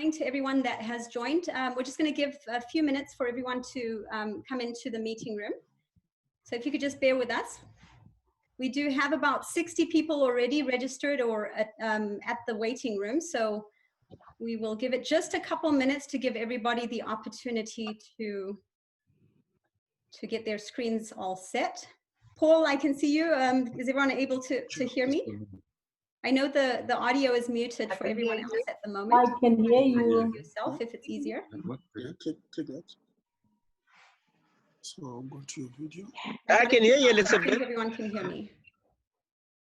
morning to everyone that has joined. We're just going to give a few minutes for everyone to come into the meeting room. So if you could just bear with us. We do have about 60 people already registered or at the waiting room. So we will give it just a couple minutes to give everybody the opportunity to get their screens all set. Paul, I can see you. Is everyone able to hear me? I know the audio is muted for everyone else at the moment. I can hear you. Yourself, if it's easier. Yeah, click that. So go to your video. I can hear you, I think Elizabeth. everyone can hear me.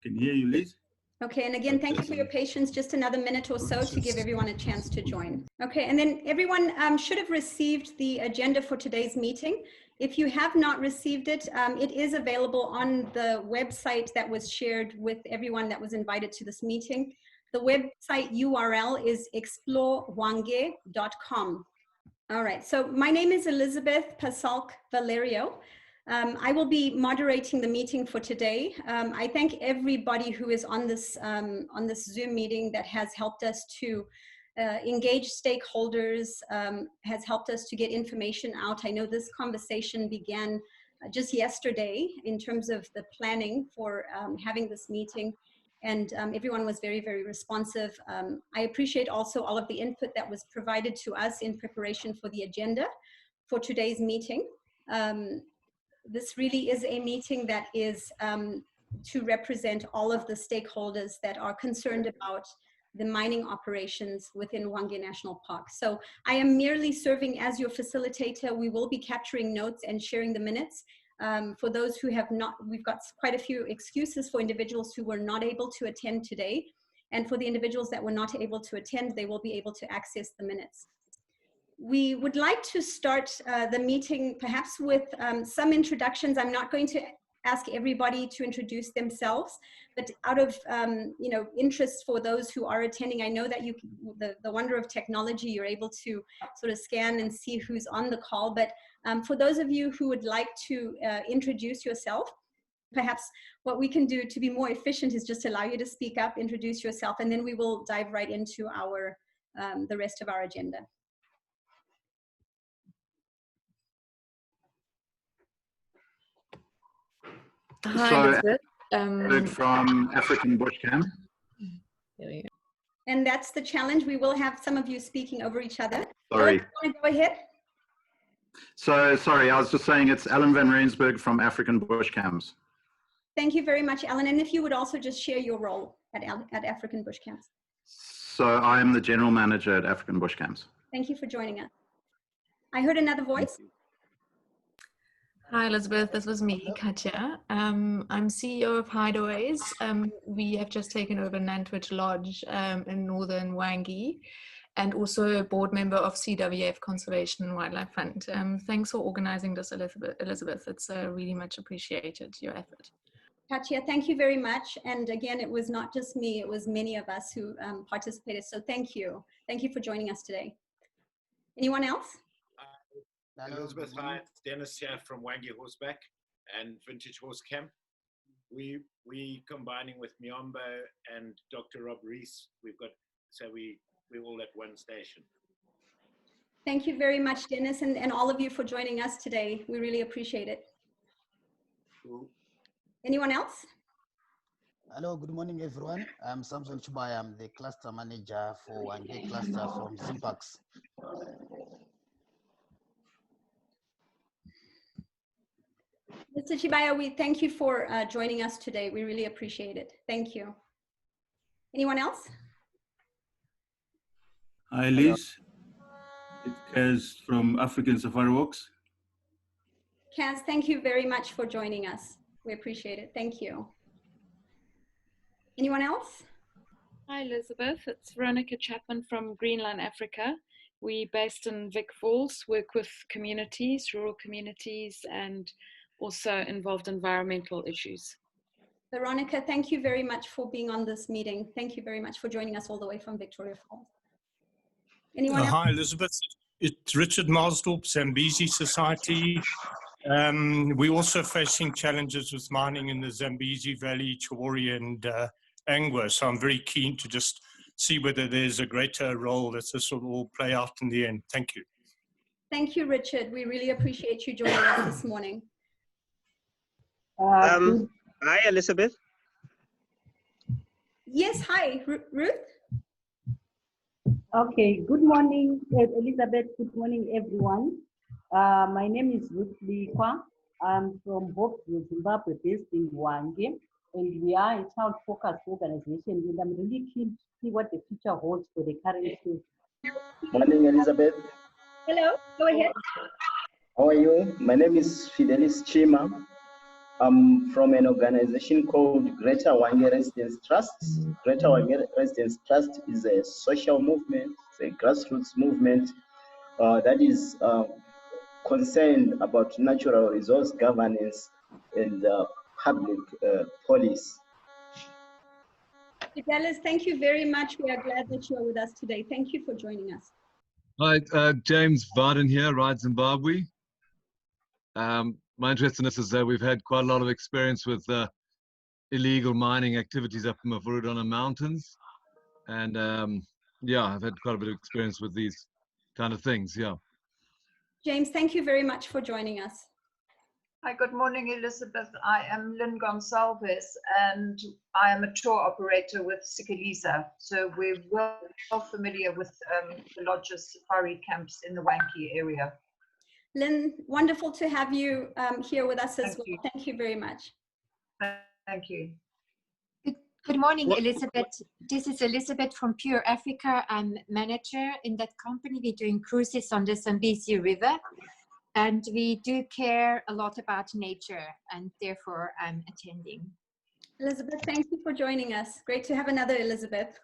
Can hear you, Liz. Okay, and again, thank you for your patience. Just another minute or so to give everyone a chance to join. Okay, and then everyone should have received the agenda for today's meeting. If you have not received it, it is available on the website that was shared with everyone that was invited to this meeting. The website URL is explorehwange.com. All right, so my name is Elizabeth Pasalk Valerio. I will be moderating the meeting for today. I thank everybody who is on this Zoom meeting that has helped us to engage stakeholders, has helped us to get information out. I know this conversation began just yesterday in terms of the planning for having this meeting, and everyone was very, very responsive. I appreciate also all of the input that was provided to us in preparation for the agenda for today's meeting. This really is a meeting that is to represent all of the stakeholders that are concerned about the mining operations within Hwange National Park. So I am merely serving as your facilitator. We will be capturing notes and sharing the minutes. For those who have not, we've got quite a few excuses for individuals who were not able to attend today. And for the individuals that were not able to attend, they will be able to access the minutes. We would like to start the meeting perhaps with some introductions. I'm not going to ask everybody to introduce themselves, but out of interest for those who are attending, I know that the wonder of technology, you're able to sort of scan and see who's on the call. But for those of you who would like to introduce yourself, perhaps what we can do to be more efficient is just allow you to speak up, introduce yourself, and then we will dive right into our the rest of our agenda. Hi, Elizabeth. From African Bush Camp. There we go. And that's the challenge. We will have some of you speaking over each other. Sorry. Want to go ahead? So sorry, I was just saying it's Alan van Reensburg from African Bush Camps. Thank you very much, Alan. And if you would also just share your role at African Bush Camps. So I am the general manager at African Bush Camps. Thank you for joining us. I heard another voice. Hi, Elizabeth. This was me, Katja. I'm CEO of Hideaways. We have just taken over Nantwich Lodge in northern Hwange, and also a board member of CWF Conservation and Wildlife Fund. Thanks for organizing this, Elizabeth. It's really much appreciated, your effort. Katja, thank you very much. And again, it was not just me, it was many of us who participated. So thank you. Thank you for joining us today. Anyone else? Elizabeth, hi, it's Dennis here from Hwange Horseback and Vintage Horse Camp. We combining with Miombo and Dr. Rob Rees. We're all at one station. Thank you very much, Dennis, and all of you for joining us today. We really appreciate it. Cool. Anyone else? Hello, good morning, everyone. I'm Samson Chubai. I'm the cluster manager for Hwange cluster from Zimpax. Mr. Chibaya, we thank you for joining us today. We really appreciate it. Thank you. Anyone else? Hi, Liz. It's Kaz from African Safari Walks. Kaz, thank you very much for joining us. We appreciate it. Thank you. Anyone else? Hi, Elizabeth. It's Veronica Chapman from Greenland, Africa. We're based in Vic Falls, work with communities, rural communities, and also involved environmental issues. Veronica, thank you very much for being on this meeting. Thank you very much for joining us all the way from Victoria Falls. Anyone else? Hi, Elizabeth. It's Richard Marsdorp, Zambezi Society. We're also facing challenges with mining in the Zambezi Valley, Chawari, and Angwa. So I'm very keen to just see whether there's a greater role that this will all play out in the end. Thank you. Thank you, Richard. We really appreciate you joining us this morning. Hi, Elizabeth. Yes, hi, Ruth. Okay, good morning, Elizabeth. Good morning, everyone. My name is Ruth Likwa. I'm from Hopefield, Zimbabwe, based in Hwange, and we are a child-focused organization, and I'm really keen to see what the future holds for the current state. Morning, Elizabeth. Hello, go ahead. How are you? My name is Fidelis Chima. I'm from an organization called Greater Hwange Residents Trust. Greater Hwange Residents Trust is a social movement, it's a grassroots movement that is concerned about natural resource governance and public policy. Fidelis, thank you very much. We are glad that you are with us today. Thank you for joining us. Hi, James Varden here, Ride Zimbabwe. My interest in this is that we've had quite a lot of experience with illegal mining activities up in the Mavurudana Mountains. And yeah, I've had quite a bit of experience with these kind of things, yeah. James, thank you very much for joining us. Hi, good morning, Elizabeth. I am Lynn Gonsalves, and I am a tour operator with Sikaliza. So we're well familiar with the lodges, safari camps in the Hwange area. Lynn, wonderful to have you here with us as well. Thank you very much. Thank you. Good morning, Elizabeth. This is Elizabeth from Pure Africa. I'm manager in that company. We're doing cruises on the Zambezi River, and we do care a lot about nature, and therefore I'm attending. Elizabeth, thank you for joining us. Great to have another Elizabeth.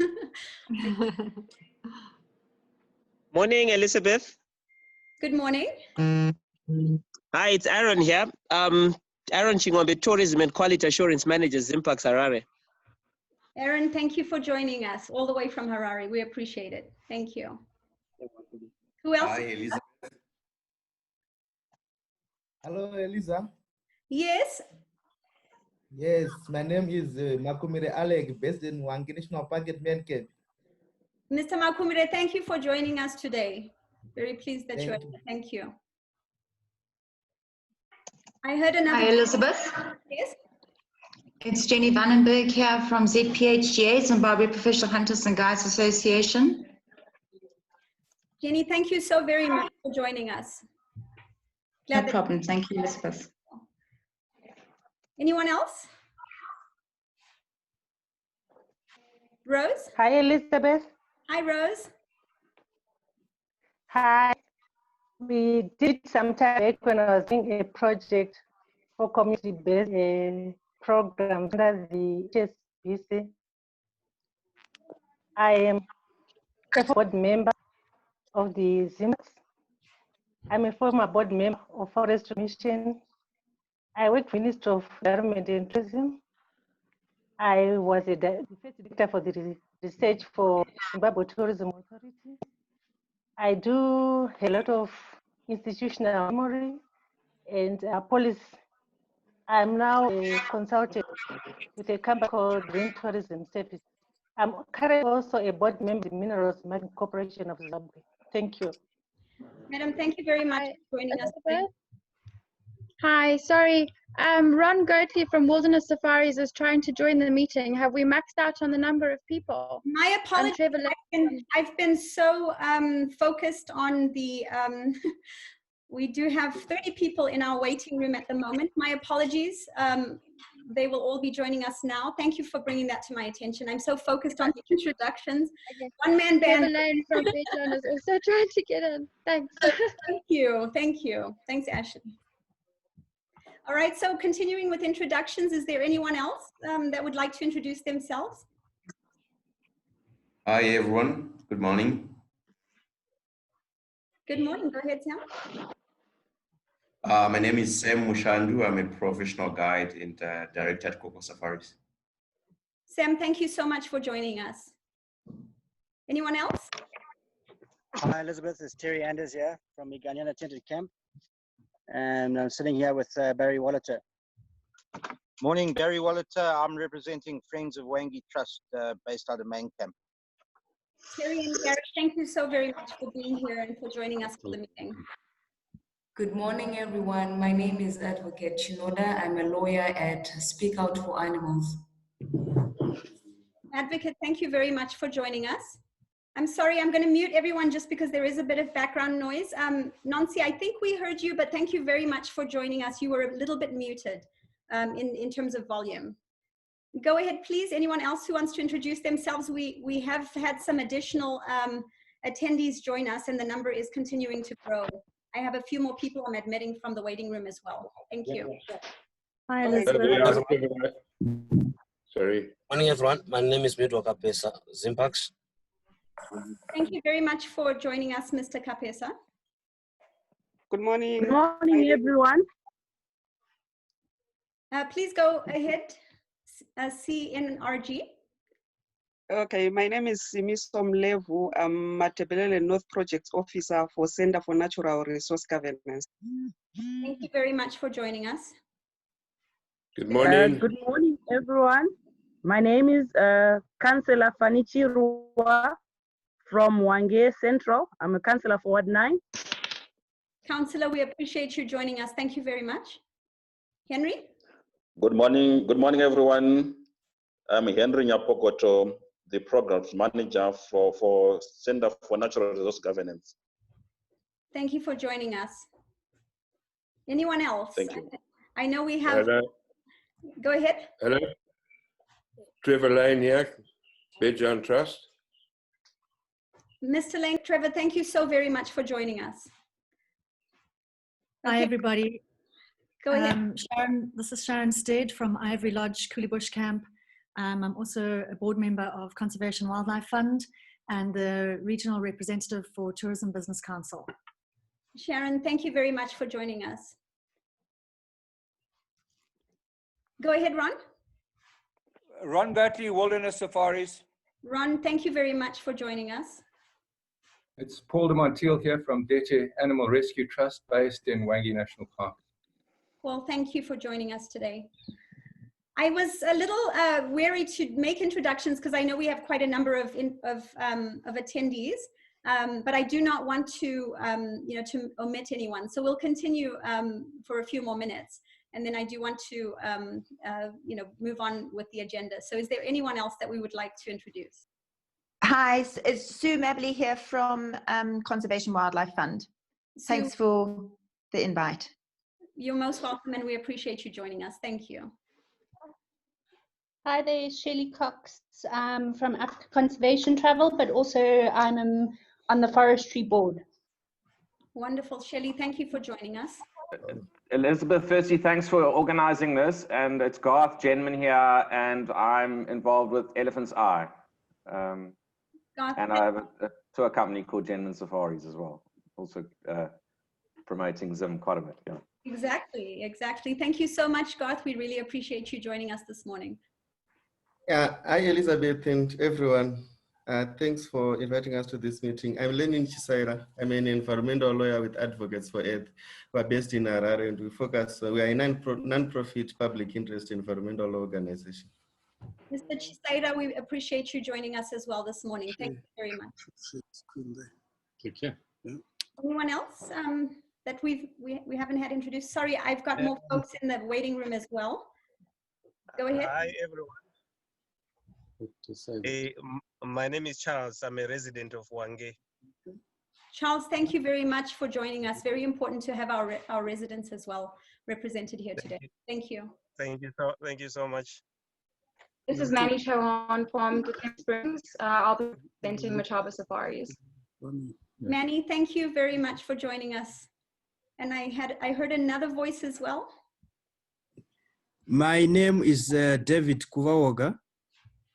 Morning, Elizabeth. Good morning. Hi, it's Aaron here. Aaron Chingombe, Tourism and Quality Assurance Manager, Zimpax Harare. Aaron, thank you for joining us all the way from Harare. We appreciate it. Thank you. Who else? Hi, Elizabeth. Hello, Eliza. Yes. Yes, my name is Makumire Alec, based in Hwange National Park at Menke. Mr. Makumire, thank you for joining us today. Very pleased that you're here. Thank you. I heard another. Hi, Elizabeth. Yes. It's Jenny Vandenberg here from ZPHGA, Zimbabwe Professional Hunters and Guides Association. Jenny, thank you so very much for joining us. No problem. Thank you, Elizabeth. Anyone else? Rose? Hi, Elizabeth. Hi, Rose. Hi. We did some time back when I was doing a project for community-based programs under the HSBC. I am a board member of the ZIMAX. I'm a former board member of Forest Mission. I work for the Ministry of Environment and Tourism. I was the first director for the research for Zimbabwe Tourism Authority. I do a lot of institutional memory and policy. I'm now a consultant with a company called Green Tourism Service. I'm currently also a board member of the Minerals Mining Corporation of Zimbabwe. Thank you. Madam, thank you very much for joining us today. Hi, sorry. Ron Gertley from Wilderness Safaris is trying to join the meeting. Have we maxed out on the number of people? My apologies. I've been so focused on the, we do have 30 people in our waiting room at the moment. My apologies. They will all be joining us now. Thank you for bringing that to my attention. I'm so focused on the introductions. Okay. One-man band. Evelyn from Bridgeland is also trying to get in. Thanks. Thank you. Thank you. Thanks, Ashley. All right, so continuing with introductions, is there anyone else that would like to introduce themselves? Hi, everyone. Good morning. Good morning. Go ahead, Sam. My name is Sam Mushandu. I'm a professional guide and director at Deka Safaris. Sam, thank you so much for joining us. Anyone else? Hi, Elizabeth. It's Terry Anders here from the Sinamatella Camp. And I'm sitting here with Barry Wallater. Morning, Barry Wallater. I'm representing Friends of Hwange Trust based out of Main Camp. Terry and Gary, thank you so very much for being here and for joining us for the meeting. Good morning, everyone. My name is Advocate Chinoda. I'm a lawyer at Speak Out for Animals. Advocate, thank you very much for joining us. I'm sorry, I'm going to mute everyone just because there is a bit of background noise. Nancy, I think we heard you, but thank you very much for joining us. You were a little bit muted in terms of volume. Go ahead, please. Anyone else who wants to introduce themselves? We have had some additional attendees join us, and the number is continuing to grow. I have a few more people I'm admitting from the waiting room as well. Thank you. Hi, Elizabeth. Sorry. Morning, everyone. My name is Midwa Kapesa, Zimpax. Thank you very much for joining us, Mr. Kapesa. Good morning. Good morning, everyone. Please go ahead, CNRG. Okay, my name is Simiso Mlevu. I'm Matebelele North Projects Officer for Center for Natural Resource Governance. Thank you very much for joining us. Good morning. Good morning, everyone. My name is Councillor Fanichi Rua from Hwange Central. I'm a councillor for Ward 9. Councillor, we appreciate you joining us. Thank you very much. Henry? Good morning, everyone. I'm Henry Nyapokoto, the Programs Manager for Center for Natural Resource Governance. Thank you for joining us. Anyone else? Thank you. I know we have... Hello. Go ahead. Hello. Trevor Lane here, Bedjan Trust. Mr. Lane, Trevor, thank you so very much for joining us. Hi, everybody. Go ahead. Sharon, this is Sharon Stead from Ivory Lodge, Cooleybush Camp. I'm also a board member of Conservation Wildlife Fund and the regional representative for Tourism Business Council. Sharon, thank you very much for joining us. Go ahead, Ron. Ron Gertley, Wilderness Safaris. Ron, thank you very much for joining us. It's Paul de Montiel here from Deteema Animal Rescue Trust based in Hwange National Park. Well, thank you for joining us today. I was a little wary to make introductions because I know we have quite a number of attendees, but I do not want to, to omit anyone. So we'll continue for a few more minutes, and then I do want to, move on with the agenda. So is there anyone else that we would like to introduce? Hi, it's Sue Mabley here from Conservation Wildlife Fund. Thanks for the invite. You're most welcome, and we appreciate you joining us. Thank you. Hi there, Shelley Cox from Africa Conservation Travel, but also I'm on the forestry board. Wonderful, Shelley. Thank you for joining us. Elizabeth, firstly, thanks for organizing this. And it's Garth Jenman here, and I'm involved with Elephant's Eye. Garth, and I have a tour company called Jenman Safaris as well, also promoting Zim quite a bit. Yeah. Exactly. Thank you so much, Garth. We really appreciate you joining us this morning. Yeah, hi, Elizabeth and everyone. Thanks for inviting us to this meeting. I'm Lenin Chisaira. I'm an environmental lawyer with Advocates for Earth. We're based in Harare, and we are a non-profit public interest environmental organization. Mr. Chisaira, we appreciate you joining us as well this morning. Thank you very much. Take care. Anyone else that we haven't had introduced? Sorry, I've got more folks in the waiting room as well. Go ahead. Hi, everyone. My name is Charles. I'm a resident of Hwange. Charles, thank you very much for joining us. Very important to have our residents as well represented here today. Thank you. Thank you so much. This is Manny Chawan from Deteema Springs. I'll be presenting Machaba Safaris. Manny, thank you very much for joining us. And I heard another voice as well. My name is David Kuvawoga.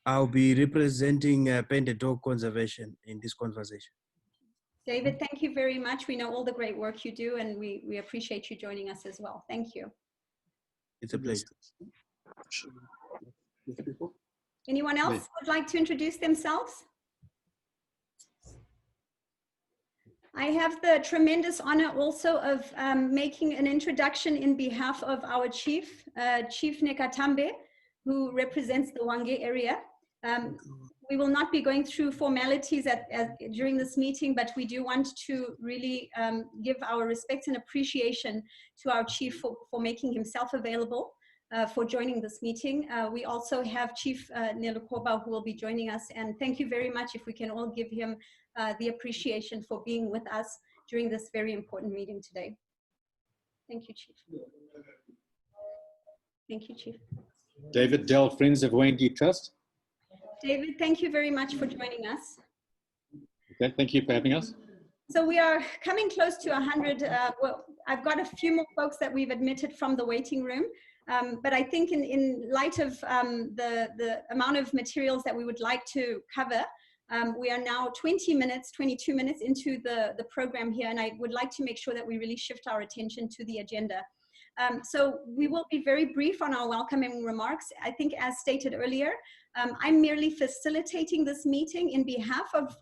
I'll be representing Painted Dog Conservation in this conversation. David, thank you very much. We know all the great work you do, and we appreciate you joining us as well. Thank you. It's a pleasure. Anyone else would like to introduce themselves? I have the tremendous honor also of making an introduction in behalf of our chief, Chief Nekatambe, who represents the Hwange area. We will not be going through formalities during this meeting, but we do want to really give our respect and appreciation to our chief for making himself available for joining this meeting. We also have Chief Nelukoba who will be joining us, and thank you very much if we can all give him the appreciation for being with us during this very important meeting today. Thank you, Chief. Thank you, Chief. David Dell, Friends of Hwange Trust. David, thank you very much for joining us. Okay, thank you for having us. So we are coming close to 100. Well, I've got a few more folks that we've admitted from the waiting room. But I think in light of the amount of materials that we would like to cover, we are now 22 minutes into the program here, and I would like to make sure that we really shift our attention to the agenda. So we will be very brief on our welcoming remarks. I think as stated earlier, I'm merely facilitating this meeting in behalf of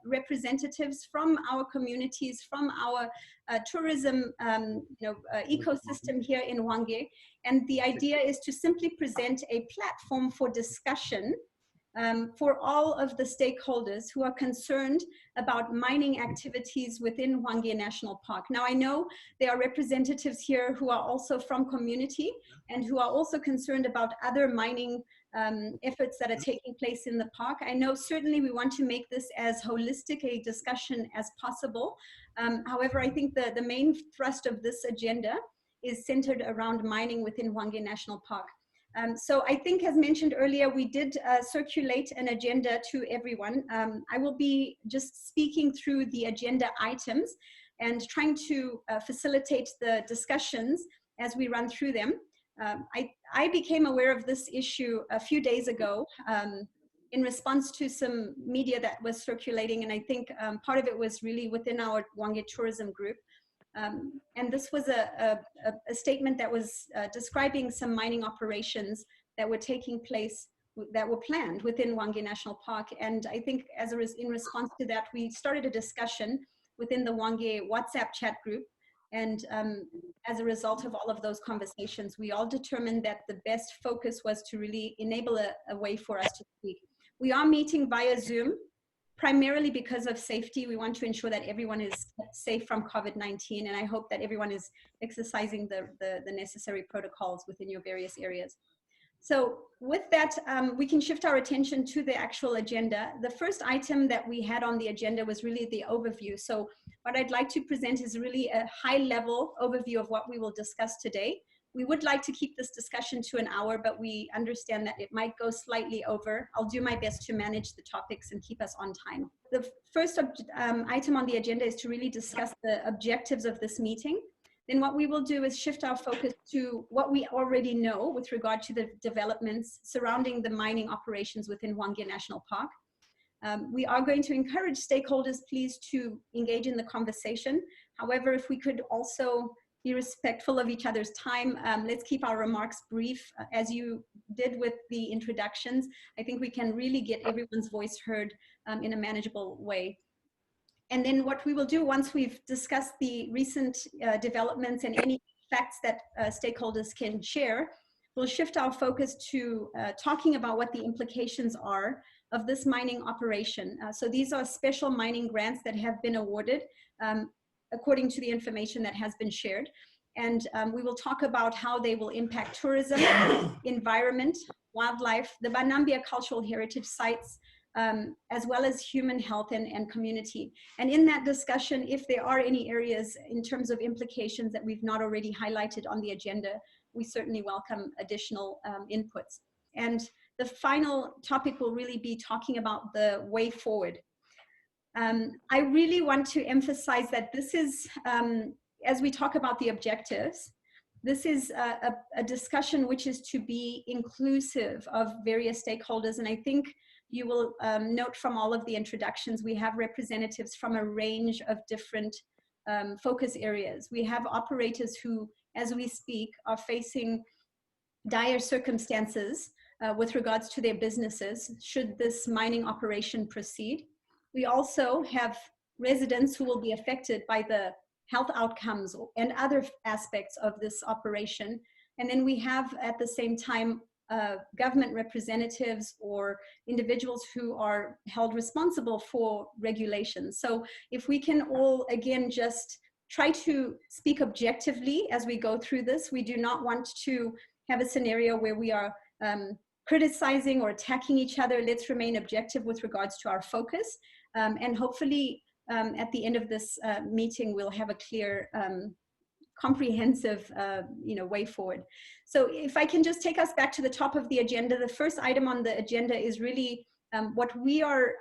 representatives from our communities, from our tourism ecosystem here in Hwange. And the idea is to simply present a platform for discussion for all of the stakeholders who are concerned about mining activities within Hwange National Park. Now, I know there are representatives here who are also from community and who are also concerned about other mining efforts that are taking place in the park. I know certainly we want to make this as holistic a discussion as possible. However, I think the main thrust of this agenda is centered around mining within Hwange National Park. So I think, as mentioned earlier, we did circulate an agenda to everyone. I will be just speaking through the agenda items and trying to facilitate the discussions as we run through them. I became aware of this issue a few days ago in response to some media that was circulating, and I think part of it was really within our Hwange tourism group. And this was a statement that was describing some mining operations that were taking place, that were planned within Hwange National Park. And I think in response to that, we started a discussion within the Hwange WhatsApp chat group. And as a result of all of those conversations, we all determined that the best focus was to really enable a way for us to speak. We are meeting via Zoom, primarily because of safety. We want to ensure that everyone is safe from COVID-19, and I hope that everyone is exercising the necessary protocols within your various areas. So with that, we can shift our attention to the actual agenda. The first item that we had on the agenda was really the overview. So what I'd like to present is really a high-level overview of what we will discuss today. We would like to keep this discussion to an hour, but we understand that it might go slightly over. I'll do my best to manage the topics and keep us on time. The first item on the agenda is to really discuss the objectives of this meeting. Then what we will do is shift our focus to what we already know with regard to the developments surrounding the mining operations within Hwange National Park. We are going to encourage stakeholders, please, to engage in the conversation. However, if we could also be respectful of each other's time, let's keep our remarks brief. As you did with the introductions, I think we can really get everyone's voice heard in a manageable way. And then what we will do once we've discussed the recent developments and any facts that stakeholders can share, we'll shift our focus to talking about what the implications are of this mining operation. So these are special mining grants that have been awarded according to the information that has been shared. And we will talk about how they will impact tourism, environment, wildlife, the Banambia cultural heritage sites, as well as human health and community. And in that discussion, if there are any areas in terms of implications that we've not already highlighted on the agenda, we certainly welcome additional inputs. And the final topic will really be talking about the way forward. I really want to emphasize that this is, as we talk about the objectives, this is a discussion which is to be inclusive of various stakeholders. And I think you will note from all of the introductions, we have representatives from a range of different focus areas. We have operators who, as we speak, are facing dire circumstances with regards to their businesses should this mining operation proceed. We also have residents who will be affected by the health outcomes and other aspects of this operation. And then we have, at the same time, government representatives or individuals who are held responsible for regulations. So if we can all, again, just try to speak objectively as we go through this. We do not want to have a scenario where we are criticizing or attacking each other. Let's remain objective with regards to our focus. And hopefully at the end of this meeting, we'll have a clear, comprehensive way forward. So if I can just take us back to the top of the agenda, the first item on the agenda is really what we are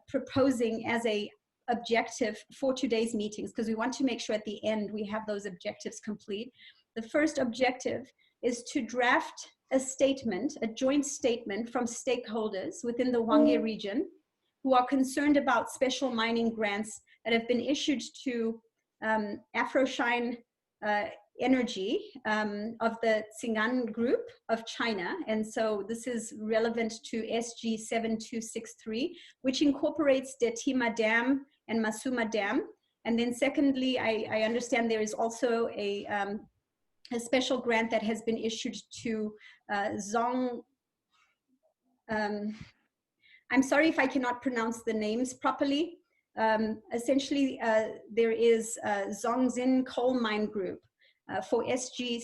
proposing as a objective for today's meetings, because we want to make sure at the end we have those objectives complete. The first objective is to draft a statement, a joint statement from stakeholders within the Hwange region who are concerned about special mining grants that have been issued to Afrochine Energy of the Tsingashan Group of China. And so this is relevant to SG 7263, which incorporates Deteema Dam and Masuma Dam. And then secondly, I understand there is also a special grant that has been issued to I'm sorry if I cannot pronounce the names properly. Essentially, there is Zhongxin Coal Mining Group for SG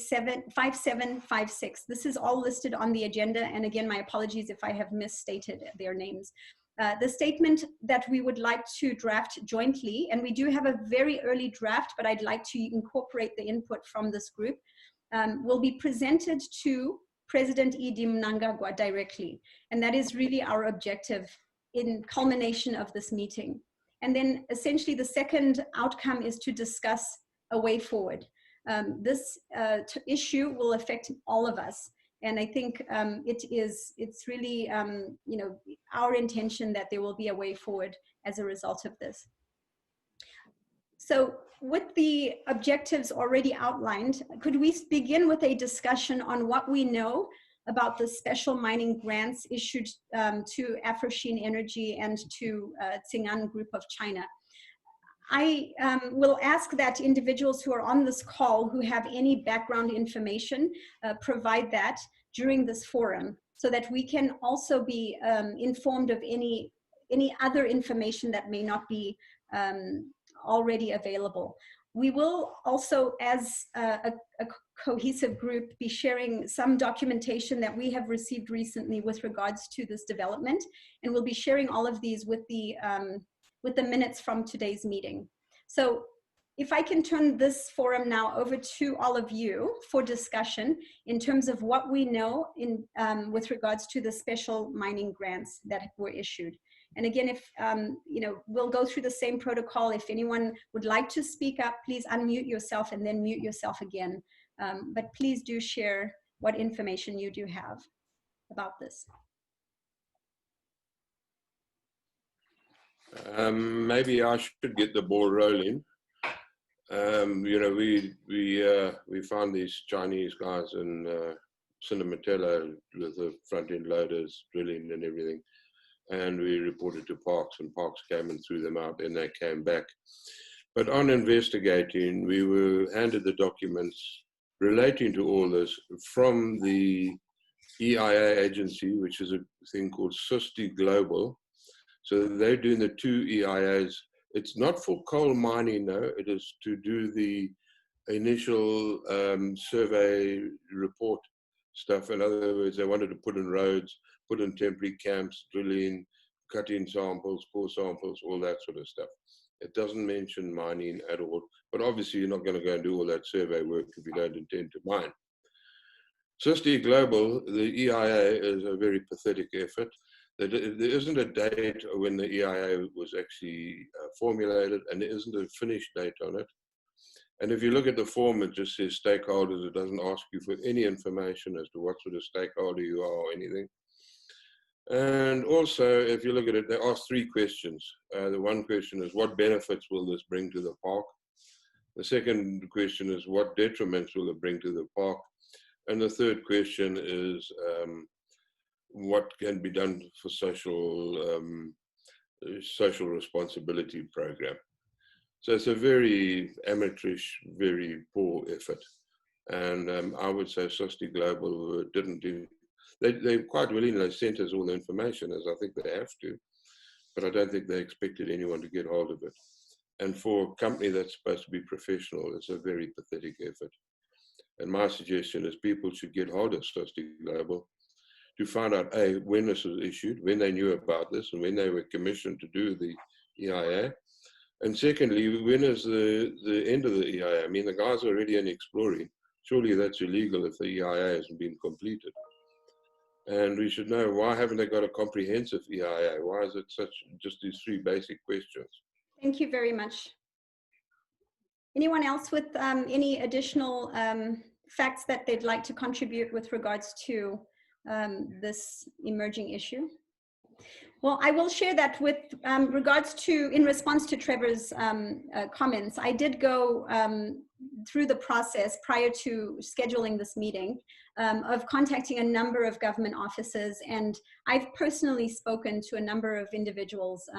5756. This is all listed on the agenda. And again, my apologies if I have misstated their names. The statement that we would like to draft jointly, and we do have a very early draft, but I'd like to incorporate the input from this group, will be presented to President Edi Mnangagwa directly. And that is really our objective in culmination of this meeting. And then essentially the second outcome is to discuss a way forward. This issue will affect all of us. And I think it's really our intention that there will be a way forward as a result of this. So with the objectives already outlined, could we begin with a discussion on what we know about the special mining grants issued to Afrochine Energy and to Tsingashan Group of China? I will ask that individuals who are on this call who have any background information provide that during this forum so that we can also be informed of any other information that may not be already available. We will also, as a cohesive group, be sharing some documentation that we have received recently with regards to this development, and we'll be sharing all of these with the minutes from today's meeting. So if I can turn this forum now over to all of you for discussion in terms of what we know in, with regards to the special mining grants that were issued. And again, if, we'll go through the same protocol. If anyone would like to speak up, please unmute yourself and then mute yourself again. But please do share what information you do have about this. Maybe I should get the ball rolling. We found these Chinese guys in Sinamatella with the front end loaders drilling and everything. And we reported to Parks, and Parks came and threw them out, and they came back. But on investigating, we were handed the documents relating to all this from the EIA agency, which is a thing called SustiGlobal. So they're doing the two EIAs. It's not for coal mining, no. It is to do the initial survey report stuff. In other words, they wanted to put in roads, put in temporary camps, drilling, cut in samples, pour samples, all that sort of stuff. It doesn't mention mining at all, but obviously you're not going to go and do all that survey work if you don't intend to mine. SustiGlobal, the EIA, is a very pathetic effort. There isn't a date when the EIA was actually formulated, and there isn't a finished date on it. And if you look at the form, it just says stakeholders. It doesn't ask you for any information as to what sort of stakeholder you are or anything. And also, if you look at it, they ask three questions. The one question is, what benefits will this bring to the park? The second question is, what detriments will it bring to the park? And the third question is, what can be done for social responsibility program? So it's a very amateurish, very poor effort. And I would say SustiGlobal didn't do They're quite willing, they sent us all the information, as I think they have to, but I don't think they expected anyone to get hold of it. And for a company that's supposed to be professional, it's a very pathetic effort. And my suggestion is people should get hold of SustiGlobal to find out, A, when this was issued, when they knew about this, and when they were commissioned to do the EIA. And secondly, when is the end of the EIA? I mean, the guys are already in exploring. Surely that's illegal if the EIA hasn't been completed. And we should know, why haven't they got a comprehensive EIA? Why is it such just these three basic questions? Thank you very much. Anyone else with any additional facts that they'd like to contribute with regards to this emerging issue? Well, I will share that with regards to, in response to Trevor's comments, I did go through the process prior to scheduling this meeting of contacting a number of government offices, and I've personally spoken to a number of individuals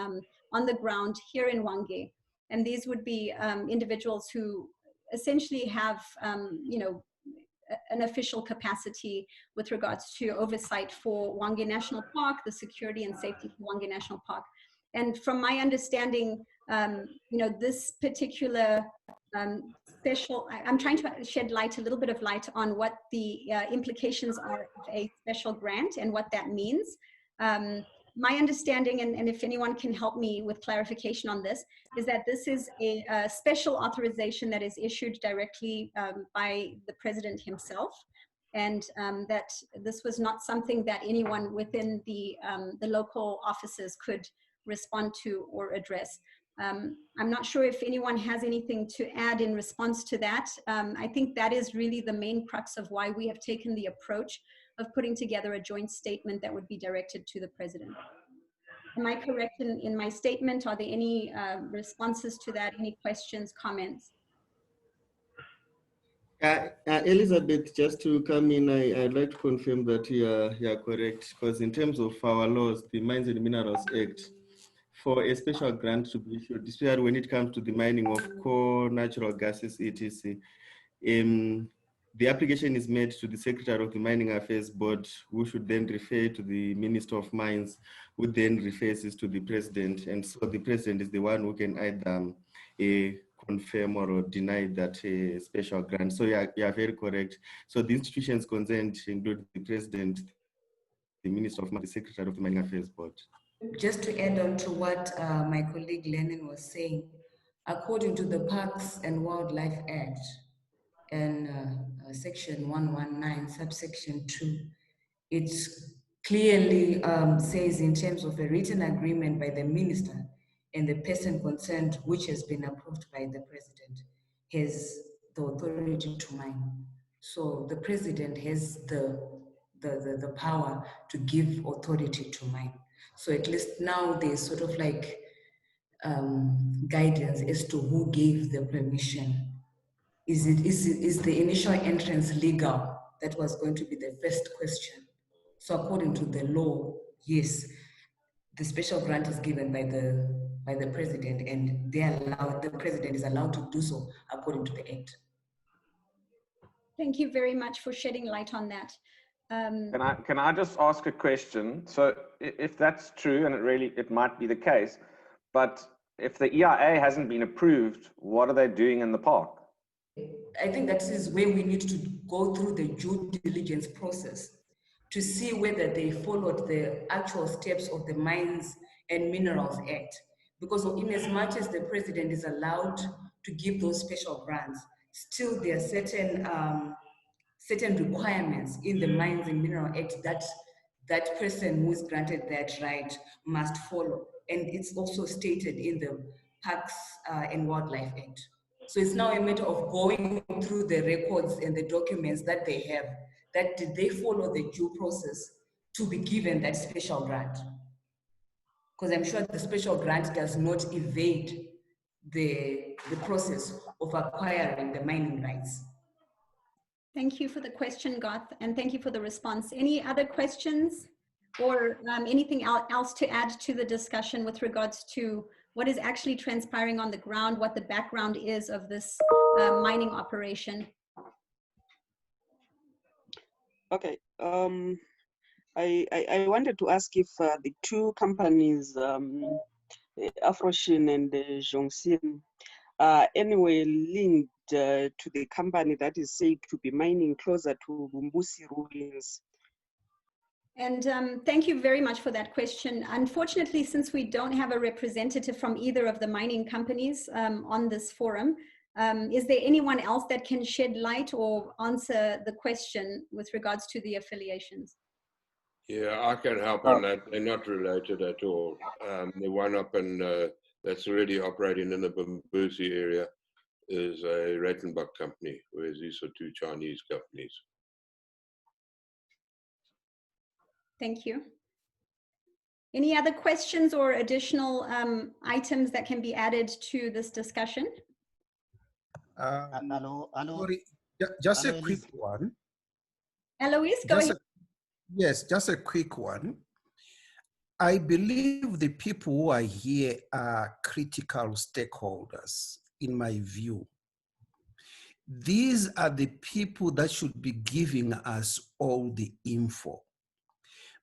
on the ground here in Hwange, and these would be individuals who essentially have, you know, an official capacity with regards to oversight for Hwange National Park, the security and safety for Hwange National Park. And from my understanding, you know, this particular special, I'm trying to shed light, a little bit of light on what the implications are of a special grant and what that means. My understanding, and if anyone can help me with clarification on this, is that this is a special authorization that is issued directly by the president himself, and that this was not something that anyone within the local offices could respond to or address. I'm not sure if anyone has anything to add in response to that. I think that is really the main crux of why we have taken the approach of putting together a joint statement that would be directed to the president. Am I correct in my statement? Are there any responses to that? Any questions, comments? Elizabeth, just to come in, I'd like to confirm that you are correct, because in terms of our laws, the Mines and Minerals Act, for a special grant to be issued, especially when it comes to the mining of coal, natural gases, etc., the application is made to the Secretary of the Mining Affairs Board, who should then refer to the Minister of Mines, who then refers it to the President. And so the President is the one who can either confirm or deny that special grant. So you are very correct. So the institutions concerned include the President, the Minister of Mines, the Secretary of the Mining Affairs Board. Just to add on to what my colleague Lennon was saying, according to the Parks and Wildlife Act, and section 119, subsection 2, it clearly says in terms of a written agreement by the minister and the person concerned, which has been approved by the president, has the authority to mine. So the president has the power to give authority to mine. So at least now there's sort of like guidance as to who gave the permission. Is the initial entrance legal? That was going to be the first question. So according to the law, yes, the special grant is given by the president, and the president is allowed to do so according to the act. Thank you very much for shedding light on that. Can I just ask a question? So if that's true, and it might be the case, but if the EIA hasn't been approved, what are they doing in the park? I think that is where we need to go through the due diligence process to see whether they followed the actual steps of the Mines and Minerals Act. Because in as much as the president is allowed to give those special grants, still there are certain requirements in the Mines and Mineral Act that person who is granted that right must follow. And it's also stated in the Parks and Wildlife Act. So it's now a matter of going through the records and the documents that they have, that did they follow the due process to be given that special grant? Because I'm sure the special grant does not evade the process of acquiring the mining rights. Thank you for the question, Garth, and thank you for the response. Any other questions or anything else to add to the discussion with regards to what is actually transpiring on the ground, what the background is of this mining operation? Okay. I wanted to ask if the two companies, Afrochine and Zhongxin, are anyway linked to the company that is said to be mining closer to Mbusi ruins. And thank you very much for that question. Unfortunately, since we don't have a representative from either of the mining companies on this forum, is there anyone else that can shed light or answer the question with regards to the affiliations? Yeah, I can help on that. They're not related at all. The one up in that's already operating in the Mbusi area is a Rattenbuck company, whereas these are two Chinese companies. Thank you. Any other questions or additional items that can be added to this discussion? Sorry, just a quick one. Eloise, go ahead. Yes, just a quick one. I believe the people who are here are critical stakeholders, in my view. These are the people that should be giving us all the info.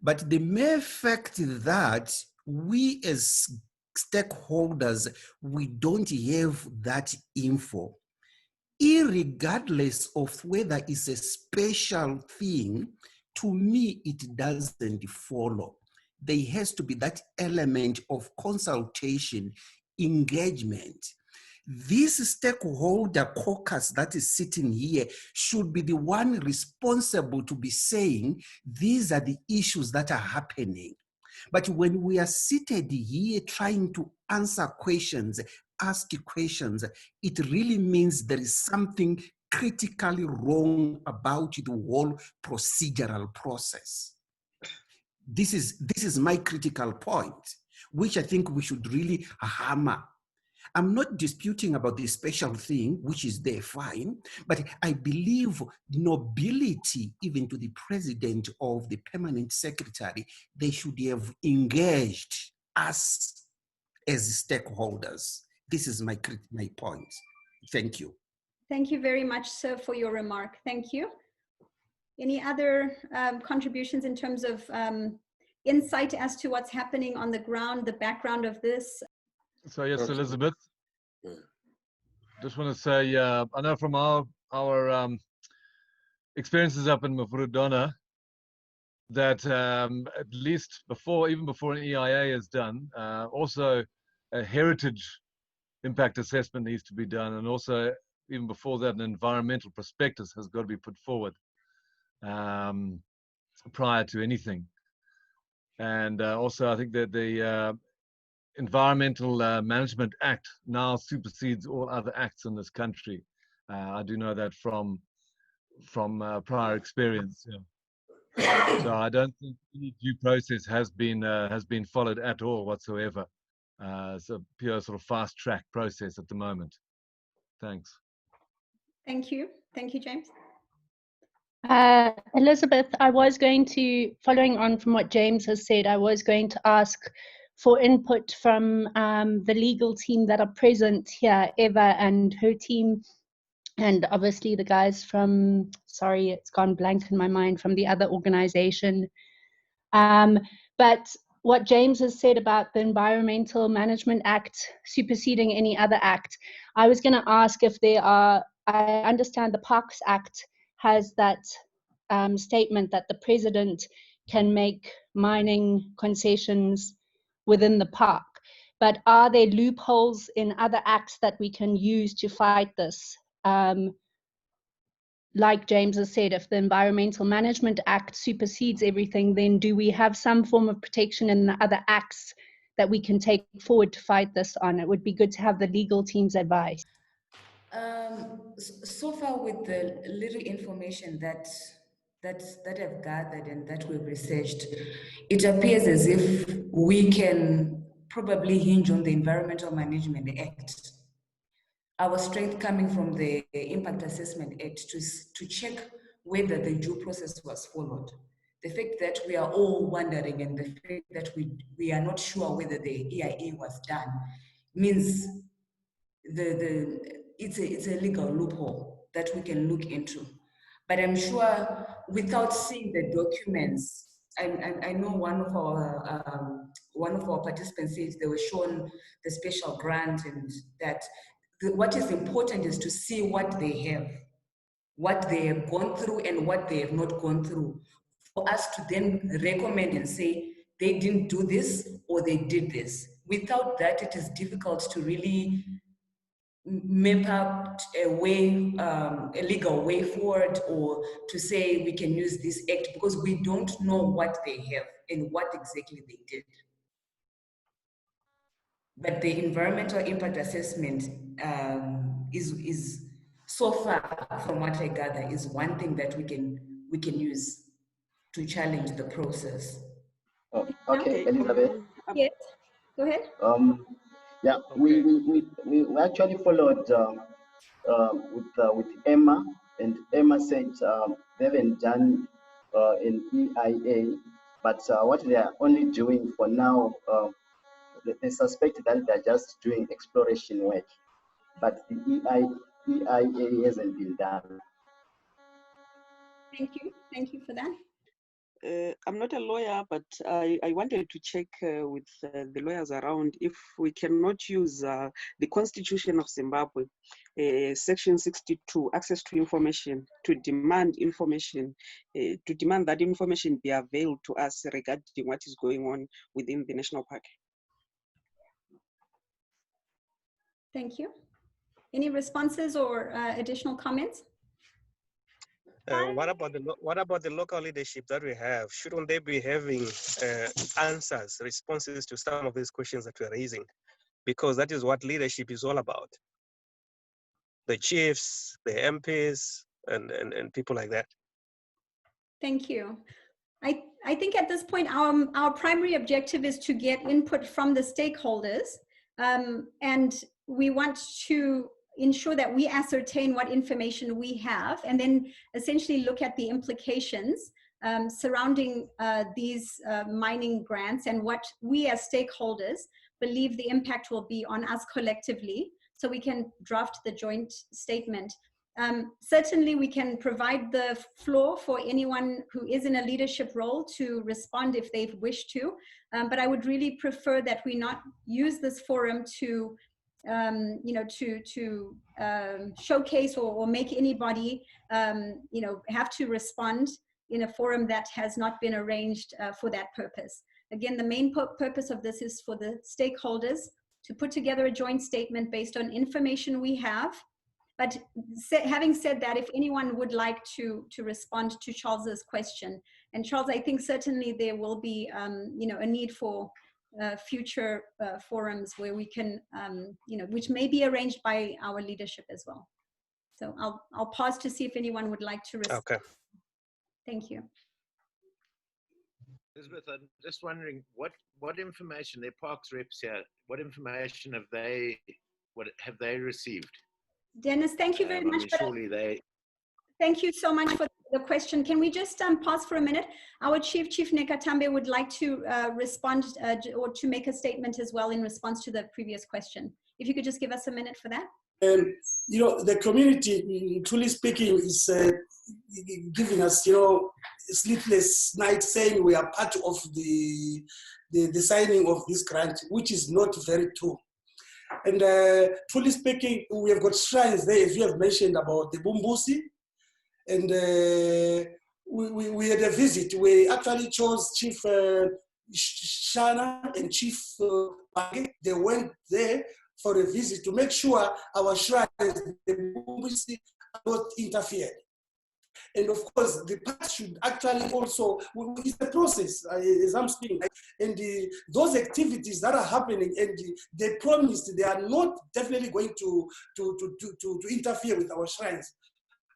But the mere fact that we as stakeholders, we don't have that info, irregardless of whether it's a special thing, to me, it doesn't follow. There has to be that element of consultation, engagement. This stakeholder caucus that is sitting here should be the one responsible to be saying, these are the issues that are happening. But when we are seated here trying to answer questions, ask questions, it really means there is something critically wrong about the whole procedural process. This is my critical point, which I think we should really hammer. I'm not disputing about the special thing, which is there, fine, but I believe nobility, even to the president of the permanent secretary, they should have engaged us as stakeholders. This is my point. Thank you. Thank you very much, sir, for your remark. Thank you. Any other contributions in terms of insight as to what's happening on the ground, the background of this? So yes, Elizabeth, just want to say, I know from our experiences up in Mavurudona that at least even before an EIA is done, also a heritage impact assessment needs to be done, and also even before that, an environmental prospectus has got to be put forward prior to anything. And also, I think that the Environmental Management Act now supersedes all other acts in this country. I do know that from prior experience. Yeah. So I don't think any due process has been followed at all whatsoever. It's a pure sort of fast track process at the moment. Thanks. Thank you. Thank you, James. Elizabeth, I was going to, following on from what James has said, I was going to ask for input from the legal team that are present here, Eva and her team, and obviously the guys from, sorry, it's gone blank in my mind, from the other organization. But what James has said about the Environmental Management Act superseding any other act, I was going to ask if there are, I understand the Parks Act has that statement that the president can make mining concessions within the park. But are there loopholes in other acts that we can use to fight this? Like James has said, if the Environmental Management Act supersedes everything, then do we have some form of protection in the other acts that we can take forward to fight this on? It would be good to have the legal team's advice. So far, with the little information that I've gathered and that we've researched, it appears as if we can probably hinge on the Environmental Management Act. Our strength coming from the Impact Assessment Act to check whether the due process was followed. The fact that we are all wondering and the fact that we are not sure whether the EIA was done means it's a legal loophole that we can look into. But I'm sure without seeing the documents I know one of our participants said they were shown the special grant, and that what is important is to see what they have, what they have gone through and what they have not gone through, for us to then recommend and say they didn't do this or they did this. Without that, it is difficult to really map out a way, a legal way forward, or to say we can use this act, because we don't know what they have and what exactly they did. But the environmental impact assessment is so far, from what I gather, is one thing that we can use to challenge the process. Oh, okay, Elizabeth. Yes, go ahead. Yeah, we actually followed with Emma, and Emma said they haven't done an EIA, but what they are only doing for now, they suspect that they're just doing exploration work, but the EIA hasn't been done. Thank you for that. I'm not a lawyer, but I wanted to check with the lawyers around if we cannot use the Constitution of Zimbabwe, Section 62, access to information, to demand information, to demand that information be availed to us regarding what is going on within the national park. Thank you. Any responses or additional comments? What about the local leadership that we have? Shouldn't they be having answers, responses to some of these questions that we're raising? Because that is what leadership is all about. The chiefs, the MPs, and people like that. Thank you. I think at this point, our primary objective is to get input from the stakeholders, and we want to ensure that we ascertain what information we have, and then essentially look at the implications surrounding these mining grants and what we as stakeholders believe the impact will be on us collectively, so we can draft the joint statement. Certainly we can provide the floor for anyone who is in a leadership role to respond if they wish to, but I would really prefer that we not use this forum to showcase or make anybody have to respond in a forum that has not been arranged for that purpose. Again, the main purpose of this is for the stakeholders to put together a joint statement based on information we have. But having said that, if anyone would like to respond to Charles's question, and Charles, I think certainly there will be a need for future forums where we can, which may be arranged by our leadership as well. So I'll pause to see if anyone would like to respond. Okay. Thank you. Elizabeth, I'm just wondering what information, their parks reps here, what information have they received? Dennis, thank you very much. Surely they. Thank you so much for the question. Can we just pause for a minute? Our Chief Nekatambe would like to respond or to make a statement as well in response to the previous question. If you could just give us a minute for that. The community, truly speaking, is giving us, sleepless nights saying we are part of the signing of this grant, which is not very true. And truly speaking, we have got shrines there, as you have mentioned about the Bumbusi. And we had a visit. We actually chose Chief Shana and Chief Hwange. They went there for a visit to make sure our shrines, the Bumbusi, are not interfered. And of course, the park should actually also, it's a process, as I'm speaking, and those activities that are happening, and they promised they are not definitely going to interfere with our shrines.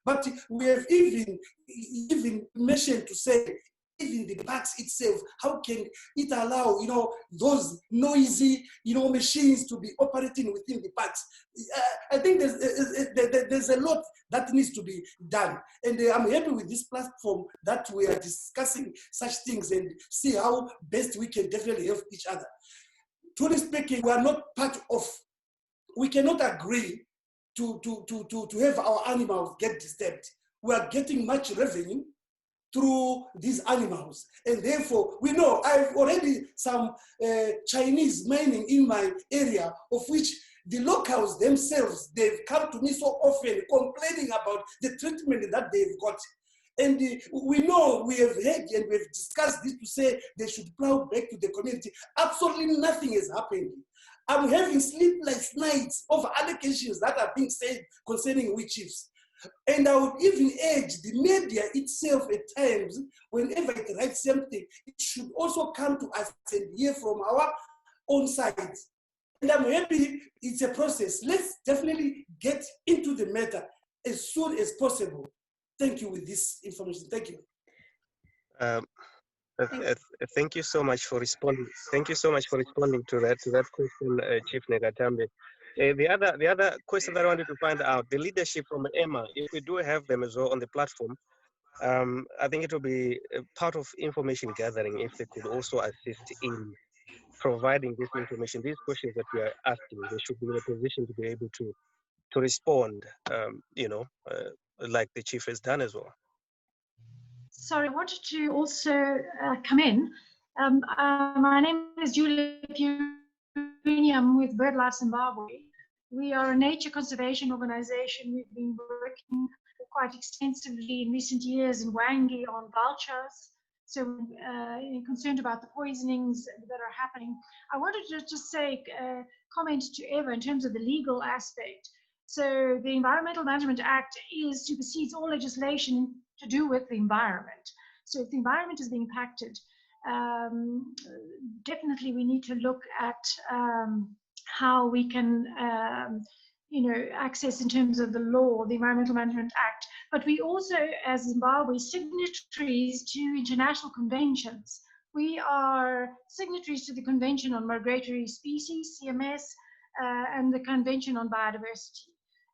But we have even mentioned to say, even the parks itself, how can it allow, those noisy, machines to be operating within the parks? I think there's a lot that needs to be done. And I'm happy with this platform that we are discussing such things and see how best we can definitely help each other. Truly speaking, we are not part of, we cannot agree to have our animals get disturbed. We are getting much revenue through these animals. And therefore, we know I've already some Chinese mining in my area, of which the locals themselves, they've come to me so often complaining about the treatment that they've got. And we know, we have heard and we've discussed this to say they should plow back to the community. Absolutely nothing is happening. I'm having sleepless nights over allegations that are being said concerning witch chiefs. And I would even urge the media itself at times, whenever it writes something, it should also come to us and hear from our own sides. And I'm happy it's a process. Let's definitely get into the matter as soon as possible. Thank you with this information. Thank you. Thank you so much for responding. Thank you so much for responding to that question, Chief Negatambe. The other question that I wanted to find out, the leadership from EMA, if we do have them as well on the platform, I think it will be part of information gathering if they could also assist in providing this information. These questions that we are asking, they should be in a position to be able to respond, like the chief has done as well. Sorry, I wanted to also come in. My name is Julia Purini. I'm with BirdLife Zimbabwe. We are a nature conservation organization. We've been working quite extensively in recent years in Hwange on vultures. So concerned about the poisonings that are happening. I wanted to just say, comment to Eva in terms of the legal aspect. So the Environmental Management Act supersedes all legislation to do with the environment. So if the environment is being impacted, definitely we need to look at how we can access in terms of the law, the Environmental Management Act. But we also, as Zimbabwe, signatories to international conventions. We are signatories to the Convention on Migratory Species, CMS, and the Convention on Biodiversity.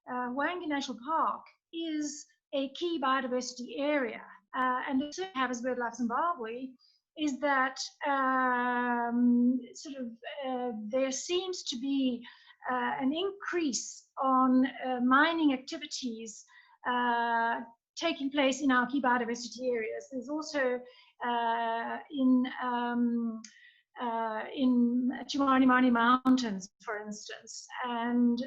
Hwange National Park is a key biodiversity area. And the thing we have as BirdLife Zimbabwe is that there seems to be an increase on mining activities taking place in our key biodiversity areas. There's also in Chimani Mountains, for instance, and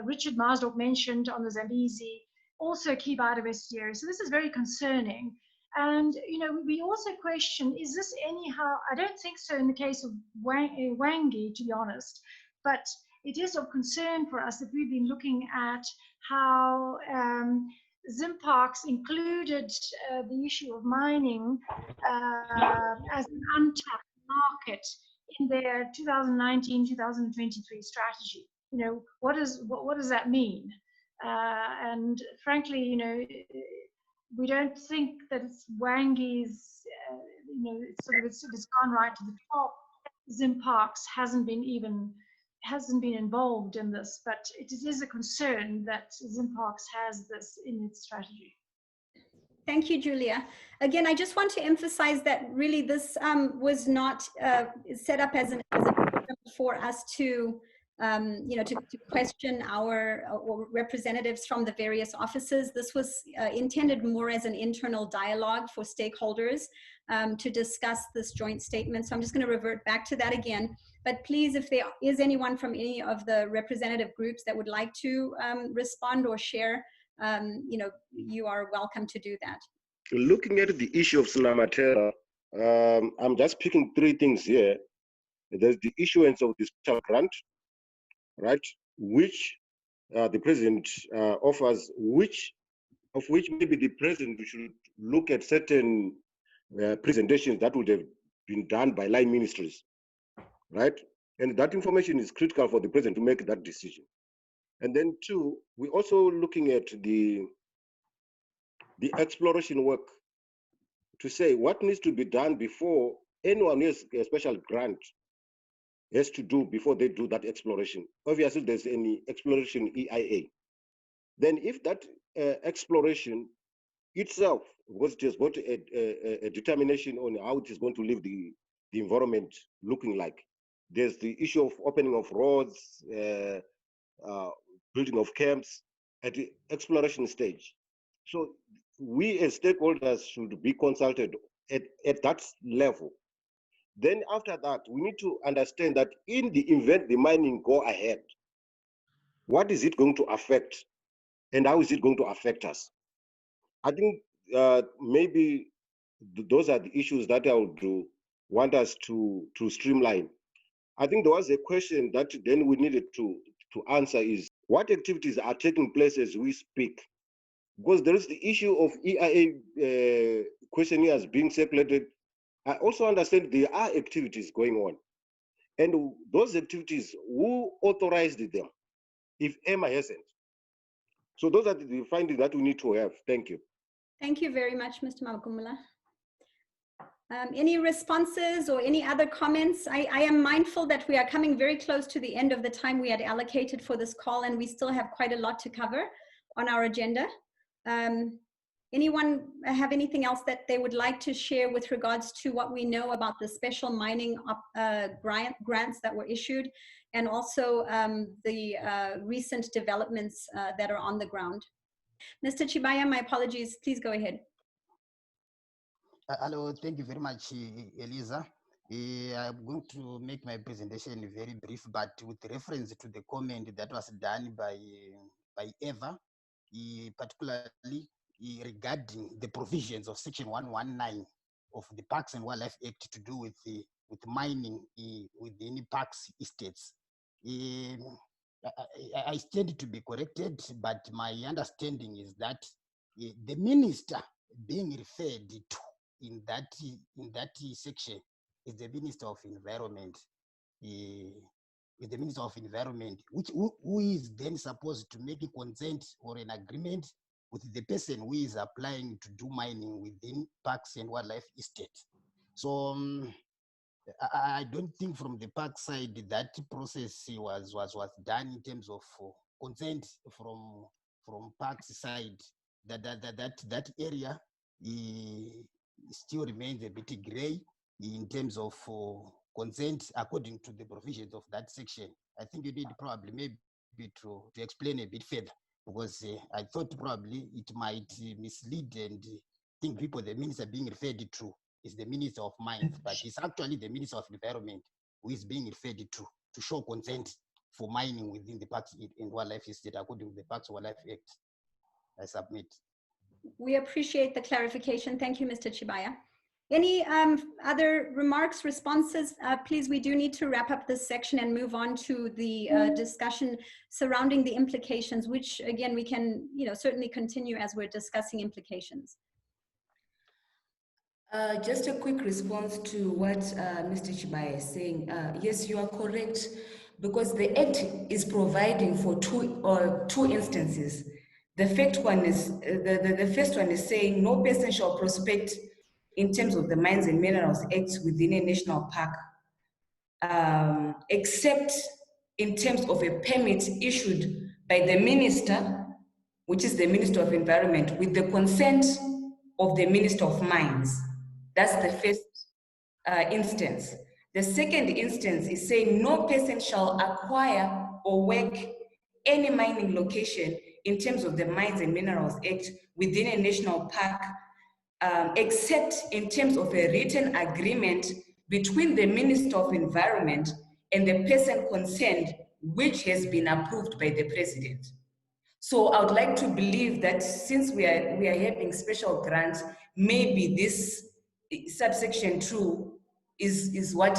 Richard Marsdorf mentioned on the Zambezi, also key biodiversity areas. So this is very concerning. And, we also question, is this anyhow, I don't think so in the case of Hwange, to be honest, but it is of concern for us that we've been looking at how Zimparks included the issue of mining as an untapped market in their 2019-2023 strategy. What does that mean? And frankly, we don't think that it's Hwange's, it's gone right to the top. Zimparks hasn't been involved in this, but it is a concern that Zimparks has this in its strategy. Thank you, Julia. Again, I just want to emphasize that really this was not set up as an for us to to question our representatives from the various offices. This was intended more as an internal dialogue for stakeholders to discuss this joint statement. So I'm just going to revert back to that again. But please, if there is anyone from any of the representative groups that would like to respond or share, you are welcome to do that. Looking at the issue of Sinamatella, I'm just picking three things here. There's the issuance of the special grant, right, which the president offers, of which maybe the president should look at certain presentations that would have been done by line ministries, right? And that information is critical for the president to make that decision. And then two, we're also looking at the exploration work to say what needs to be done before anyone has a special grant has to do before they do that exploration. Obviously, there's any exploration EIA. Then if that exploration itself was just got a determination on how it is going to leave the environment looking like, there's the issue of opening of roads, building of camps at the exploration stage. So we as stakeholders should be consulted at that level. Then after that, we need to understand that in the event the mining go ahead, what is it going to affect and how is it going to affect us? I think maybe those are the issues that I would want us to streamline. I think there was a question that then we needed to answer is what activities are taking place as we speak? Because there is the issue of EIA questionnaires being circulated. I also understand there are activities going on. And those activities, who authorized them if EMA hasn't? So those are the findings that we need to have. Thank you. Thank you very much, Mr. Magumula. Any responses or any other comments? I am mindful that we are coming very close to the end of the time we had allocated for this call, and we still have quite a lot to cover on our agenda. Anyone have anything else that they would like to share with regards to what we know about the special mining grants that were issued, and also the recent developments that are on the ground? Mr. Chibaya, my apologies, please go ahead. Hello, thank you very much, Eliza. I'm going to make my presentation very brief, but with reference to the comment that was done by Eva, particularly regarding the provisions of Section 119 of the Parks and Wildlife Act to do with mining within parks estates. I stand to be corrected, but my understanding is that the minister being referred to in that section is the Minister of Environment. Is the Minister of Environment, who is then supposed to make a consent or an agreement with the person who is applying to do mining within parks and wildlife estate. So I don't think from the park side that process was done in terms of consent from parks side. That area still remains a bit gray in terms of consent according to the provisions of that section. I think you need probably maybe to explain a bit further, because I thought probably it might mislead and think people the minister being referred to is the Minister of Mines, but it's actually the Minister of Environment who is being referred to show consent for mining within the Parks and Wildlife Estate according to the Parks and Wildlife Act. I submit. We appreciate the clarification. Thank you, Mr. Chibaya. Any other remarks, responses? Please, we do need to wrap up this section and move on to the discussion surrounding the implications, which again, we can certainly continue as we're discussing implications. Just a quick response to what Mr. Chibaya is saying. Yes, you are correct, because the Act is providing for two instances. The first one is saying no person shall prospect in terms of the Mines and Minerals Act within a national park, except in terms of a permit issued by the minister, which is the Minister of Environment, with the consent of the Minister of Mines. That's the first instance. The second instance is saying no person shall acquire or work any mining location in terms of the Mines and Minerals Act within a national park, except in terms of a written agreement between the Minister of Environment and the person concerned, which has been approved by the President. So I would like to believe that since we are having special grants, maybe this subsection 2 is what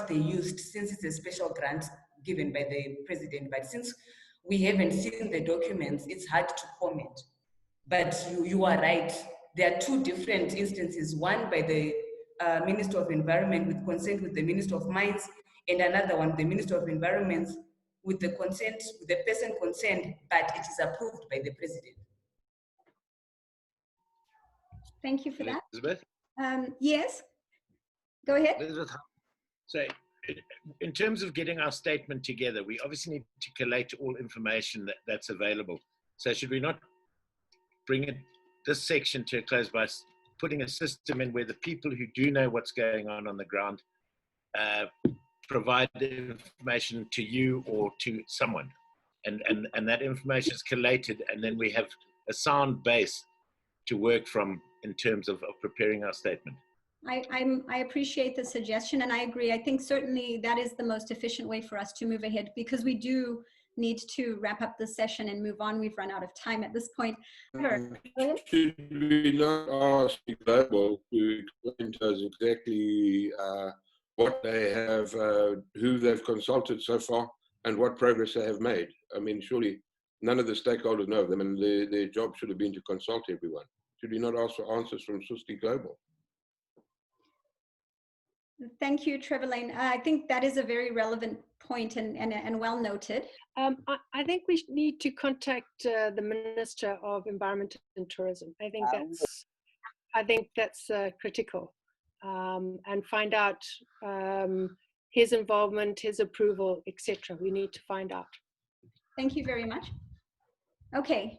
they used, since it's a special grant given by the President. But since we haven't seen the documents, it's hard to comment. But you are right. There are two different instances, one by the Minister of Environment with consent with the Minister of Mines, and another one, the Minister of Environment with the consent, with the person concerned, but it is approved by the President. Thank you for that. Elizabeth? Yes, go ahead. Elizabeth, so in terms of getting our statement together, we obviously need to collate all information that's available. So should we not bring this section to a close by putting a system in where the people who do know what's going on the ground provide the information to you or to someone, and that information is collated, and then we have a sound base to work from in terms of preparing our statement. I appreciate the suggestion, and I agree. I think certainly that is the most efficient way for us to move ahead, because we do need to wrap up the session and move on. We've run out of time at this point. Should we not ask SustiGlobal to explain to us exactly what they have, who they've consulted so far, and what progress they have made? I mean, surely none of the stakeholders know of them, and their job should have been to consult everyone. Should we not ask for answers from SustiGlobal? Thank you, Trevelyan. I think that is a very relevant point and well noted. I think we need to contact the Minister of Environment and Tourism. I think that's critical, and find out his involvement, his approval, etc. We need to find out. Thank you very much. Okay.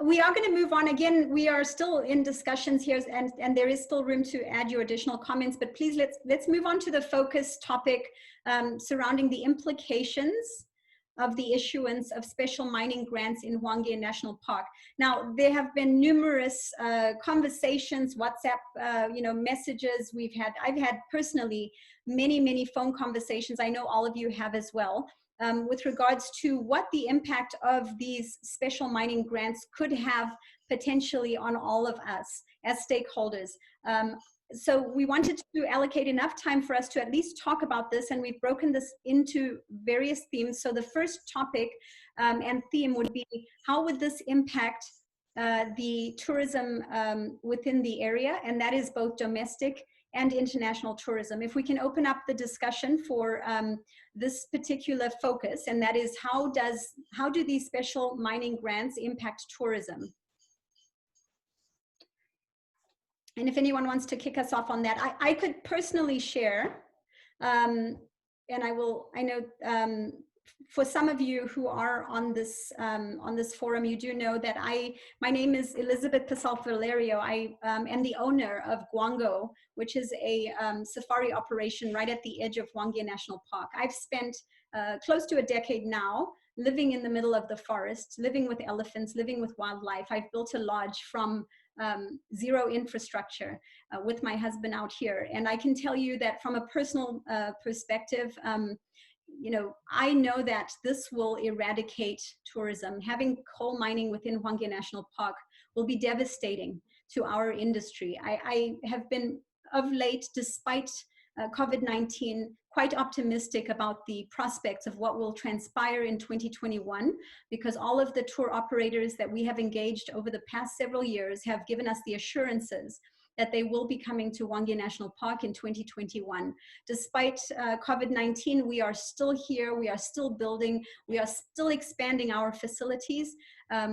We are going to move on. Again, we are still in discussions here, and there is still room to add your additional comments, but please let's move on to the focus topic surrounding the implications of the issuance of special mining grants in Hwange National Park. Now, there have been numerous conversations, WhatsApp, messages. I've had personally many phone conversations. I know all of you have as well. With regards to what the impact of these special mining grants could have potentially on all of us as stakeholders. So we wanted to allocate enough time for us to at least talk about this, and we've broken this into various themes. So the first topic and theme would be, how would this impact the tourism within the area, and that is both domestic and international tourism. If we can open up the discussion for this particular focus, and that is, how do these special mining grants impact tourism? And if anyone wants to kick us off on that, I could personally share, and I know for some of you who are on this forum, you do know that my name is Elizabeth Pasalk-Valerio. I am the owner of Hwange, which is a safari operation right at the edge of Hwange National Park. I've spent close to a decade now living in the middle of the forest, living with elephants, living with wildlife. I've built a lodge from zero infrastructure with my husband out here. And I can tell you that from a personal perspective, I know that this will eradicate tourism. Having coal mining within Hwange National Park will be devastating to our industry. I have been of late, despite COVID-19, quite optimistic about the prospects of what will transpire in 2021, because all of the tour operators that we have engaged over the past several years have given us the assurances that they will be coming to Hwange National Park in 2021. Despite COVID-19, we are still here, we are still building, we are still expanding our facilities.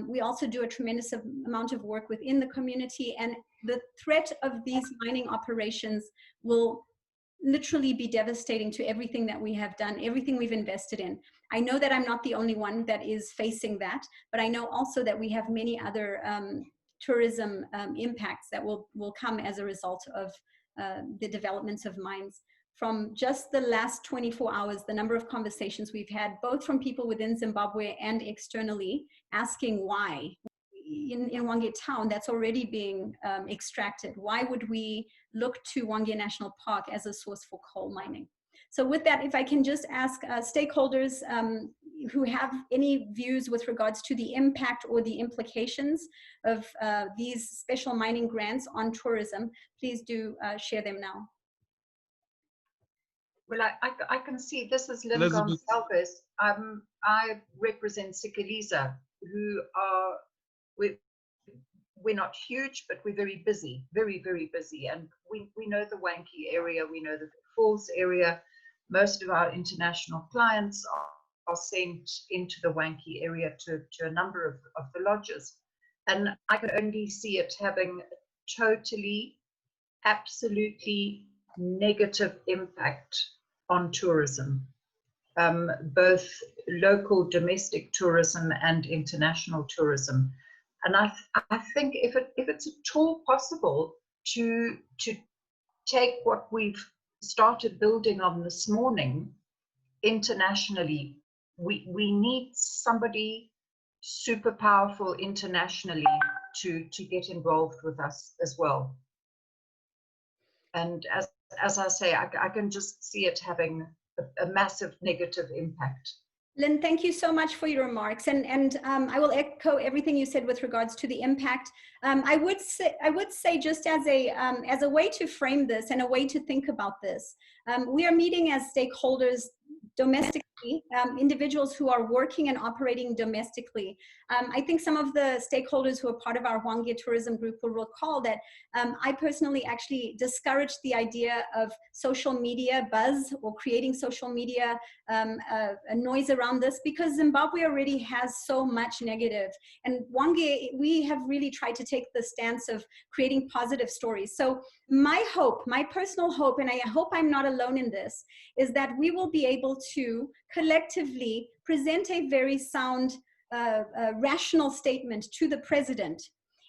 We also do a tremendous amount of work within the community, and the threat of these mining operations will literally be devastating to everything that we have done, everything we've invested in. I know that I'm not the only one that is facing that, but I know also that we have many other tourism impacts that will come as a result of the developments of mines. From just the last 24 hours, the number of conversations we've had, both from people within Zimbabwe and externally, asking why. In Hwange town, that's already being extracted. Why would we look to Hwange National Park as a source for coal mining? So with that, if I can just ask stakeholders who have any views with regards to the impact or the implications of these special mining grants on tourism, please do share them now. Well, I can see, this is Lynn Gonsalves. I represent Sikaliza, who are, we're not huge, but we're very busy, very busy. And we know the Hwange area, we know the Falls area. Most of our international clients are sent into the Hwange area to a number of the lodges. And I can only see it having totally, absolutely negative impact on tourism, both local domestic tourism and international tourism. And I think if it's at all possible to take what we've started building on this morning internationally, we need somebody super powerful internationally to get involved with us as well. And as I say, I can just see it having a massive negative impact. Lynn, thank you so much for your remarks, and I will echo everything you said with regards to the impact. I would say just as a way to frame this and a way to think about this, we are meeting as stakeholders domestically, individuals who are working and operating domestically. I think some of the stakeholders who are part of our Hwange tourism group will recall that I personally actually discouraged the idea of social media buzz or creating social media a noise around this, because Zimbabwe already has so much negative. And Hwange, we have really tried to take the stance of creating positive stories. So my hope, my personal hope, and I hope I'm not alone in this, is that we will be able to collectively present a very sound, rational statement to the president.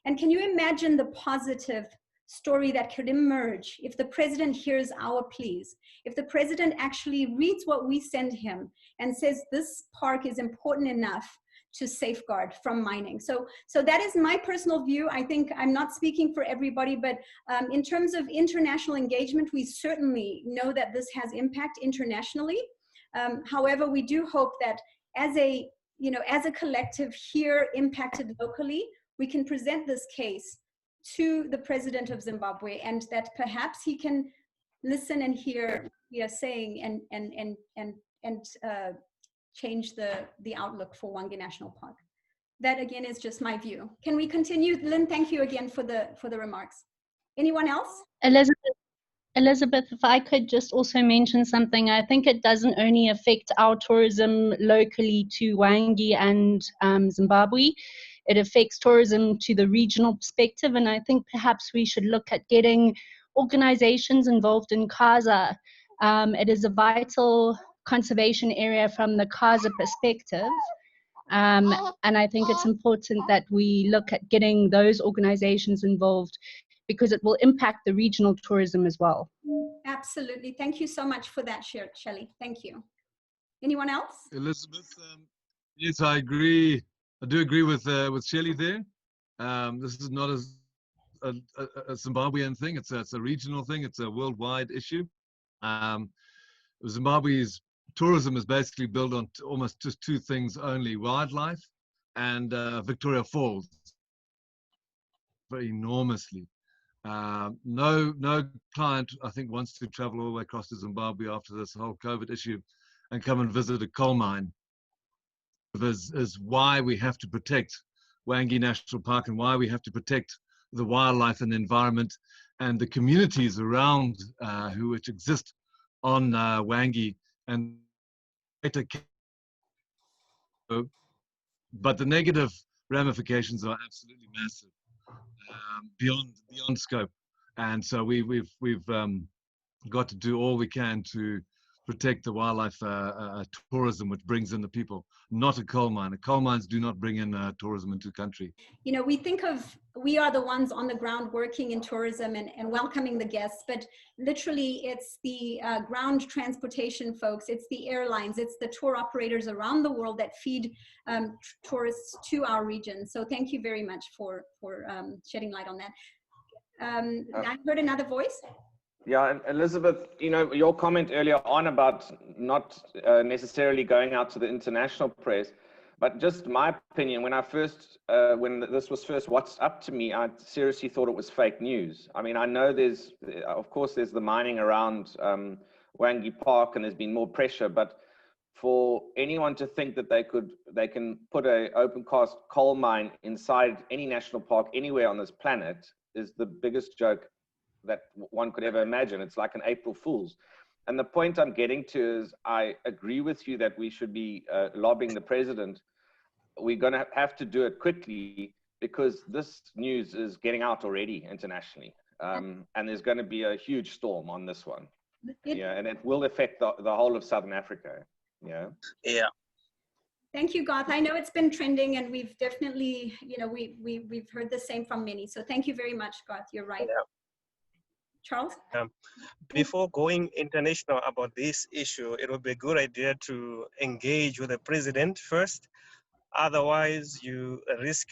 And can you imagine the positive story that could emerge if the president hears our pleas, if the president actually reads what we send him and says this park is important enough to safeguard from mining. So that is my personal view. I think I'm not speaking for everybody, but in terms of international engagement, we certainly know that this has impact internationally. However, we do hope that as a collective here impacted locally, we can present this case to the president of Zimbabwe, and that perhaps he can listen and hear what we are saying and change the outlook for Hwange National Park. That again is just my view. Can we continue? Lynn, thank you again for the remarks. Anyone else? Elizabeth, if I could just also mention something, I think it doesn't only affect our tourism locally to Hwange and Zimbabwe, it affects tourism to the regional perspective, and I think perhaps we should look at getting organizations involved in Khaza. It is a vital conservation area from the Khaza perspective, and I think it's important that we look at getting those organizations involved, because it will impact the regional tourism as well. Absolutely. Thank you so much for that, Shelley. Thank you. Anyone else? Elizabeth, yes, I agree. I do agree with Shelley there. This is not a Zimbabwean thing. It's a regional thing. It's a worldwide issue. Zimbabwe's tourism is basically built on almost just two things only: wildlife and Victoria Falls. Very enormously. No client, I think, wants to travel all the way across to Zimbabwe after this whole COVID issue and come and visit a coal mine. This is why we have to protect Hwange National Park and why we have to protect the wildlife and the environment and the communities around which exist on Hwange and but the negative ramifications are absolutely massive, beyond scope, and so we've got to do all we can to protect the wildlife tourism, which brings in the people, not a coal mine. Coal mines do not bring in tourism into the country. You know, we are the ones on the ground working in tourism and welcoming the guests, but literally it's the ground transportation folks, it's the airlines, it's the tour operators around the world that feed tourists to our region. So thank you very much for shedding light on that. I heard another voice. Yeah, and Elizabeth, you know, your comment earlier on about not necessarily going out to the international press, but just my opinion, when when this was first what's up to me, I seriously thought it was fake news. I mean, I know of course there's the mining around Hwange Park and there's been more pressure, but for anyone to think that they can put an open cast coal mine inside any national park anywhere on this planet is the biggest joke that one could ever imagine. It's like an April Fool's. And the point I'm getting to is I agree with you that we should be lobbying the president. We're going to have to do it quickly because this news is getting out already internationally. And there's going to be a huge storm on this one. Yeah, and it will affect the whole of Southern Africa. Yeah. Yeah. Thank you, Garth. I know it's been trending and we've definitely, you know, we've heard the same from many. So thank you very much, Garth. You're right. Yeah. Charles? Before going international about this issue, it would be a good idea to engage with the president first Otherwise, you risk,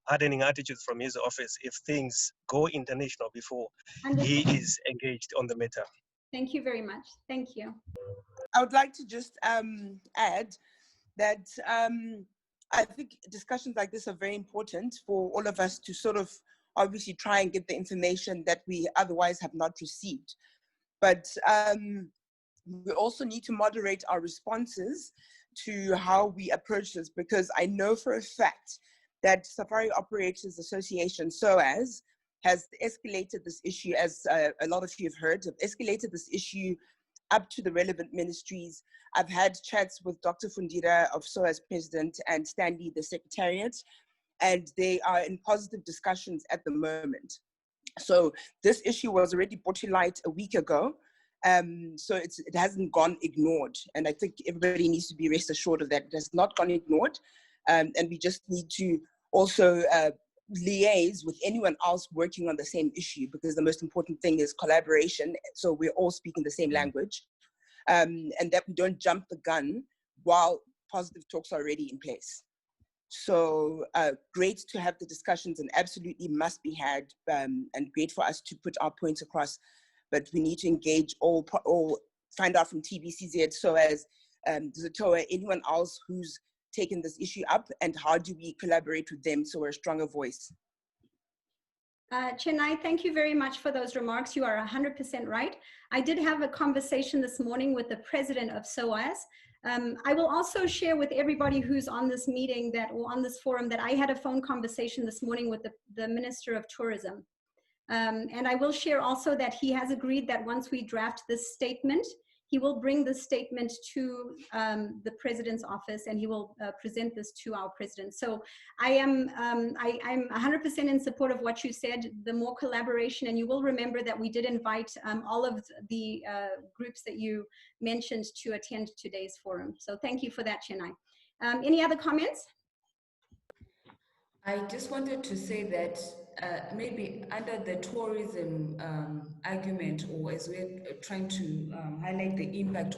hardening attitudes from his office if things go international before he is engaged on the matter. Thank you very much. Thank you. I would like to just add that I think discussions like this are very important for all of us to sort of obviously try and get the information that we otherwise have not received. But we also need to moderate our responses to how we approach this, because I know for a fact that Safari Operators Association, SOAS, has escalated this issue, as a lot of you have heard, have escalated this issue up to the relevant ministries. I've had chats with Dr. Fundira of SOAS President and Stanley, the Secretariat, and they are in positive discussions at the moment. So this issue was already brought to light a week ago. So it hasn't gone ignored. And I think everybody needs to be rest assured of that. It has not gone ignored. And we just need to also liaise with anyone else working on the same issue, because the most important thing is collaboration. So we're all speaking the same language, and that we don't jump the gun while positive talks are already in place. So great to have the discussions, and absolutely must be had, and great for us to put our points across. But we need to engage all find out from TBCZ, so as Zatoa, anyone else who's taken this issue up, and how do we collaborate with them so we're a stronger voice. Chennai, thank you very much for those remarks. You are 100% right. I did have a conversation this morning with the president of SOAS. I will also share with everybody who's on this meeting or on this forum that I had a phone conversation this morning with the Minister of Tourism. And I will share also that he has agreed that once we draft this statement, he will bring the statement to the president's office, and he will present this to our president. So I'm 100% in support of what you said, the more collaboration. And you will remember that we did invite all of the groups that you mentioned to attend today's forum. So thank you for that, Chennai. Any other comments? I just wanted to say that maybe under the tourism argument, or as we're trying to highlight the impact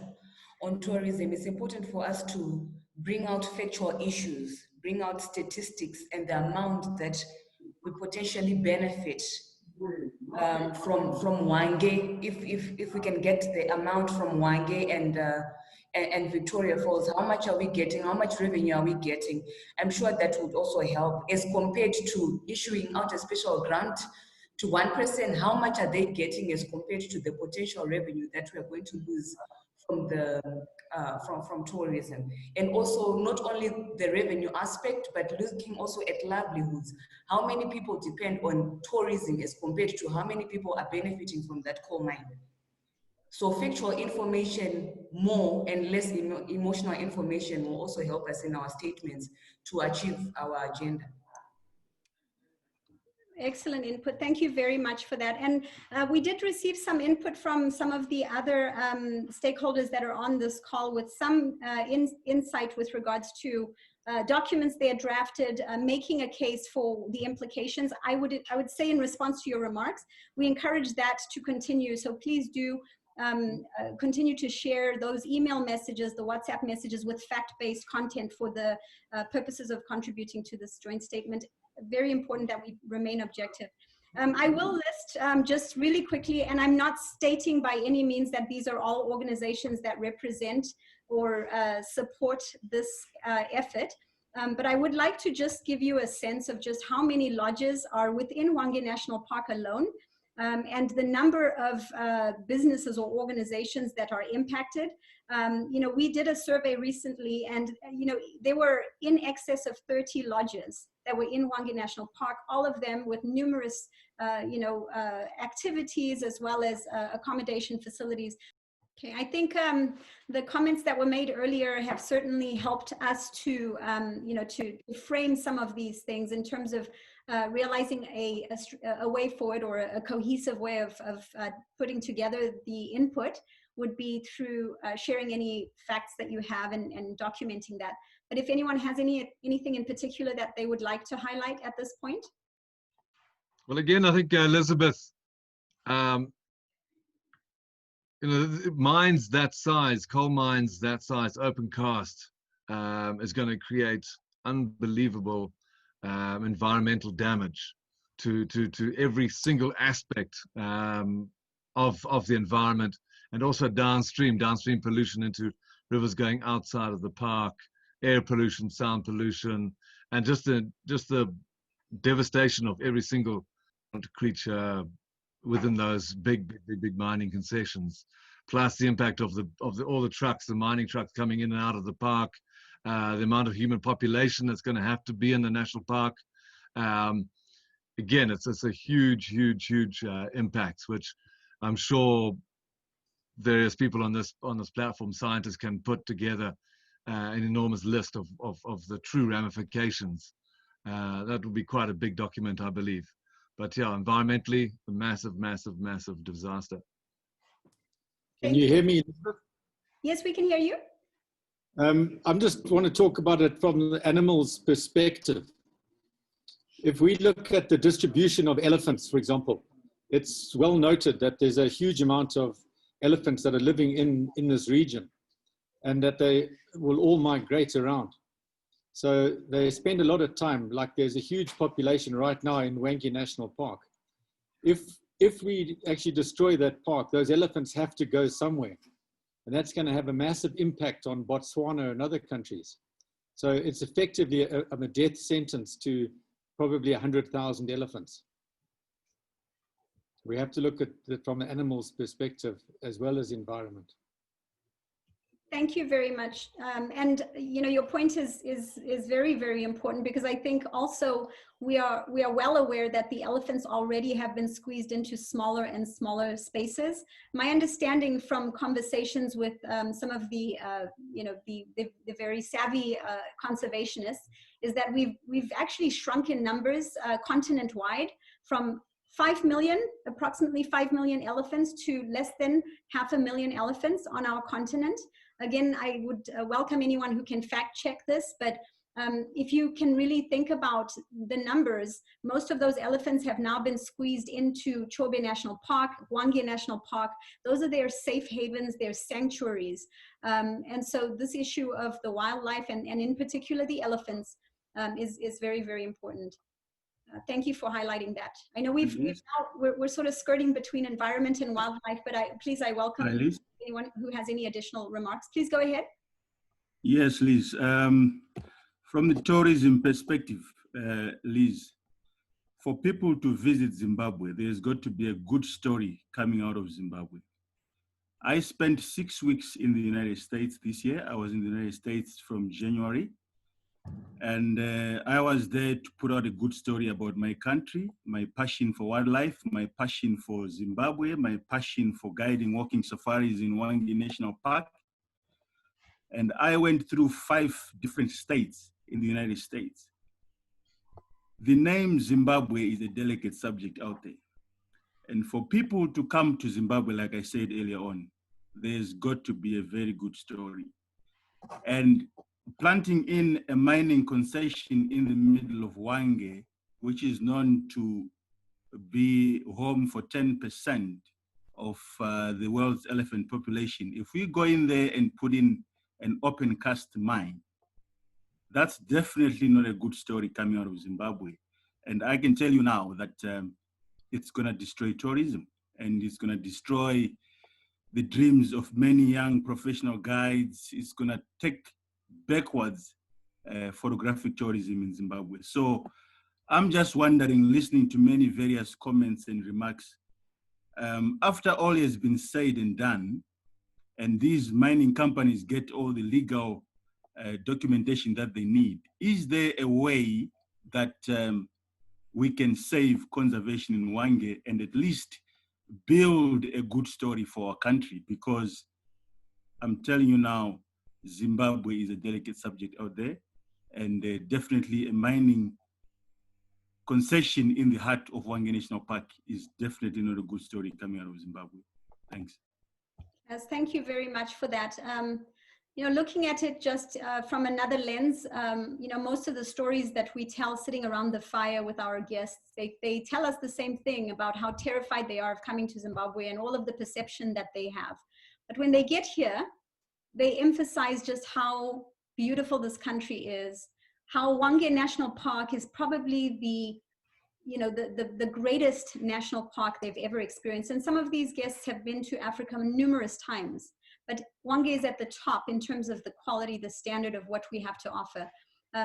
on tourism, it's important for us to bring out factual issues, bring out statistics and the amount that we potentially benefit from Hwange. If we can get the amount from Hwange and Victoria Falls, how much are we getting? How much revenue are we getting? I'm sure that would also help, as compared to issuing out a special grant to one person. How much are they getting as compared to the potential revenue that we are going to lose from the from tourism? And also not only the revenue aspect, but looking also at livelihoods. How many people depend on tourism as compared to how many people are benefiting from that coal mine? So factual information more and less emotional information will also help us in our statements to achieve our agenda. Excellent input. Thank you very much for that. And we did receive some input from some of the other stakeholders that are on this call, with some insight with regards to documents they had drafted, making a case for the implications. I would say, in response to your remarks, we encourage that to continue. So please do continue to share those email messages, the WhatsApp messages with fact-based content for the purposes of contributing to this joint statement. Very important that we remain objective. I will list just really quickly, and I'm not stating by any means that these are all organizations that represent or support this effort, but I would like to just give you a sense of just how many lodges are within Hwange National Park alone, and the number of businesses or organizations that are impacted. You know, we did a survey recently, and you know, there were in excess of 30 lodges that were in Hwange National Park, all of them with numerous activities as well as accommodation facilities. Okay, I think the comments that were made earlier have certainly helped us to, to frame some of these things in terms of realizing a way forward, or a cohesive way of putting together the input would be through sharing any facts that you have and documenting that. But if anyone has anything in particular that they would like to highlight at this point. Well, again, I think Elizabeth, mines that size, coal mines that size, open cast, is going to create unbelievable environmental damage to every single aspect of the environment, and also downstream pollution into rivers going outside of the park, air pollution, sound pollution, and just the devastation of every single creature within those big mining concessions, plus the impact of all the trucks, the mining trucks coming in and out of the park, the amount of human population that's going to have to be in the national park. Again, it's a huge impact, which I'm sure various people on this platform, scientists, can put together an enormous list of the true ramifications. That will be quite a big document, I believe. But yeah, environmentally, a massive disaster. Can you hear me, Elizabeth? Yes, we can hear you. I just want to talk about it from the animals' perspective. If we look at the distribution of elephants, for example, it's well noted that there's a huge amount of elephants that are living in this region, and that they will all migrate around. So they spend a lot of time, like there's a huge population right now in Hwange National Park. If we actually destroy that park, those elephants have to go somewhere. And that's going to have a massive impact on Botswana and other countries. So it's effectively a death sentence to probably 100,000 elephants. We have to look at it from the animal's perspective as well as environment. Thank you very much. And you know, your point is very important, because I think also we are well aware that the elephants already have been squeezed into smaller and smaller spaces. My understanding from conversations with some of the you know, the very savvy conservationists is that we've actually shrunk in numbers continent wide from 5 million, approximately 5 million elephants, to less than 500,000 elephants on our continent. Again, I would welcome anyone who can fact check this, but if you can really think about the numbers, most of those elephants have now been squeezed into Chobe National Park, Hwange National Park. Those are their safe havens, their sanctuaries. And so this issue of the wildlife, and in particular the elephants, is very important. Thank you for highlighting that. I know we're sort of skirting between environment and wildlife, but I welcome anyone who has any additional remarks. Please go ahead. Yes, Liz. From the tourism perspective, Liz, for people to visit Zimbabwe, there's got to be a good story coming out of Zimbabwe. I spent 6 weeks in the United States this year. I was in the United States from January. And I was there to put out a good story about my country, my passion for wildlife, my passion for Zimbabwe, my passion for guiding walking safaris in Hwange National Park. And I went through 5 different states in the United States. The name Zimbabwe is a delicate subject out there. And for people to come to Zimbabwe, like I said earlier on, there's got to be a very good story. And planting in a mining concession in the middle of Hwange, which is known to be home for 10% of the world's elephant population, if we go in there and put in an open cast mine, that's definitely not a good story coming out of Zimbabwe. And I can tell you now that it's going to destroy tourism, and it's going to destroy the dreams of many young professional guides. It's going to take backwards photographic tourism in Zimbabwe. So I'm just wondering, listening to many various comments and remarks, after all has been said and done, and these mining companies get all the legal documentation that they need, is there a way that we can save conservation in Hwange and at least build a good story for our country? Because I'm telling you now, Zimbabwe is a delicate subject out there, and definitely a mining concession in the heart of Hwange National Park is definitely not a good story coming out of Zimbabwe. Thanks. Yes, thank you very much for that. You know, looking at it just from another lens, you know, most of the stories that we tell sitting around the fire with our guests, they tell us the same thing about how terrified they are of coming to Zimbabwe and all of the perception that they have. But when they get here, they emphasize just how beautiful this country is, how Hwange National Park is probably the greatest national park they've ever experienced. And some of these guests have been to Africa numerous times, but Hwange is at the top in terms of the quality, the standard of what we have to offer.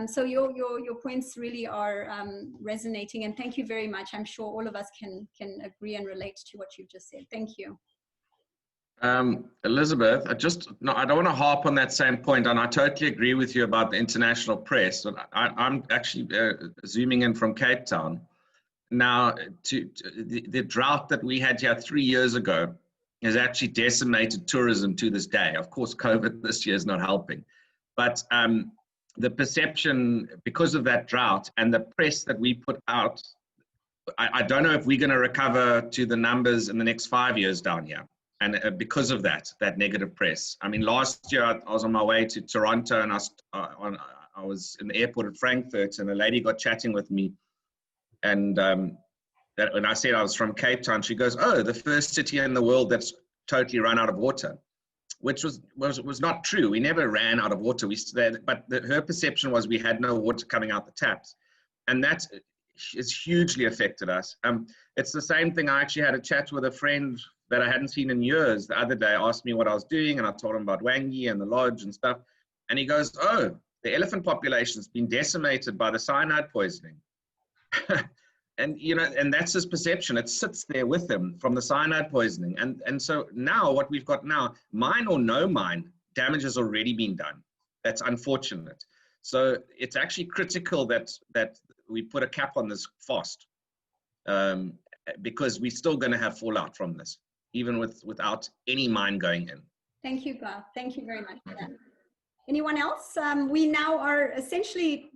So your points really are resonating, and thank you very much. I'm sure all of us can agree and relate to what you've just said. Thank you. Elizabeth, I don't want to harp on that same point, and I totally agree with you about the international press. I'm actually zooming in from Cape Town. Now, the drought that we had here 3 years ago has actually decimated tourism to this day. Of course, COVID this year is not helping, but the perception because of that drought and the press that we put out, I don't know if we're going to recover to the numbers in the next 5 years down here. And because of that negative press. I mean, last year I was on my way to Toronto, and I was in the airport at Frankfurt, and a lady got chatting with me. And when I said I was from Cape Town, she goes, "Oh, the first city in the world that's totally run out of water," which was not true. We never ran out of water. But her perception was we had no water coming out the taps. And that has hugely affected us. It's the same thing. I actually had a chat with a friend that I hadn't seen in years the other day, asked me what I was doing, and I told him about Hwange and the lodge and stuff. And he goes, "Oh, the elephant population's been decimated by the cyanide poisoning." And, and that's his perception. It sits there with him from the cyanide poisoning. And so now what we've got now, mine or no mine, damage has already been done. That's unfortunate. So it's actually critical that we put a cap on this fast, because we're still going to have fallout from this, even without any mine going in. Thank you, Garth. Thank you very much for that. Anyone else? We now are essentially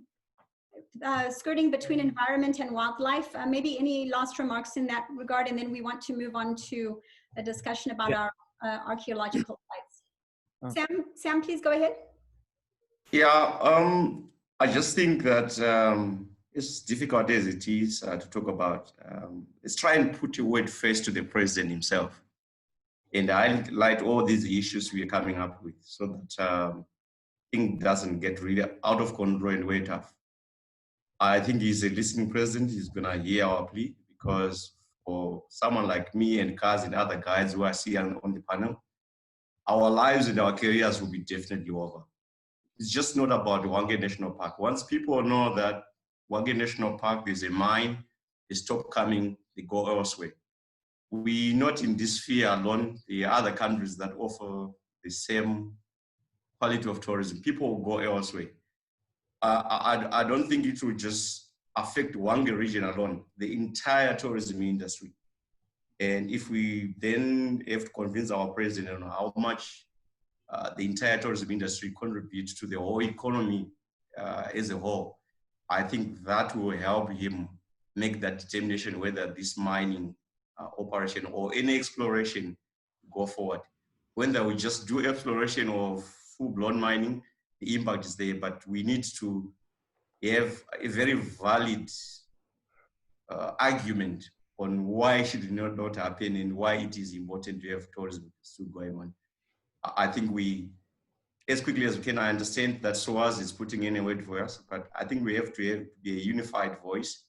skirting between environment and wildlife. Maybe any last remarks in that regard, and then we want to move on to a discussion about our archaeological sites. Sam, please go ahead. Yeah, I just think that as difficult as it is to talk about, let's try and put a word face to the president himself and highlight all these issues we are coming up with, so that thing doesn't get really out of control and way tough. I think he's a listening president. He's gonna hear our plea, because for someone like me and Kaz and other guys who are sitting on the panel, our lives and our careers will be definitely over. It's just not about the Hwange National Park. Once people know that Hwange National Park is a mine, they stop coming, they go elsewhere. We're not in this sphere alone. There are other countries that offer the same quality of tourism. People will go elsewhere. I don't think it will just affect Hwange region alone, the entire tourism industry. And if we then have to convince our president on how much the entire tourism industry contributes to the whole economy as a whole, I think that will help him make that determination whether this mining operation or any exploration go forward. Whether we just do exploration or full-blown mining, the impact is there, but we need to have a very valid argument on why should it not happen and why it is important to have tourism still going on. I think we, as quickly as we can, I understand that SOAS is putting in a word for us, but I think we have to be a unified voice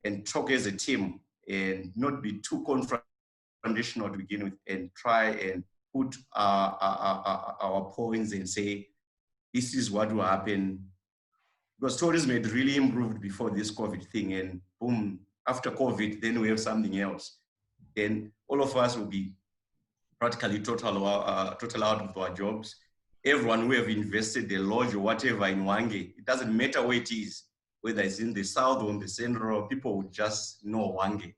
and talk as a team and not be too confrontational to begin with, and try and put our points and say, this is what will happen. Because tourism had really improved before this COVID thing, and boom, after COVID, then we have something else. Then all of us will be practically total out of our jobs. Everyone who have invested the lodge or whatever in Hwange, it doesn't matter where it is, whether it's in the south or in the central, people would just know Hwange.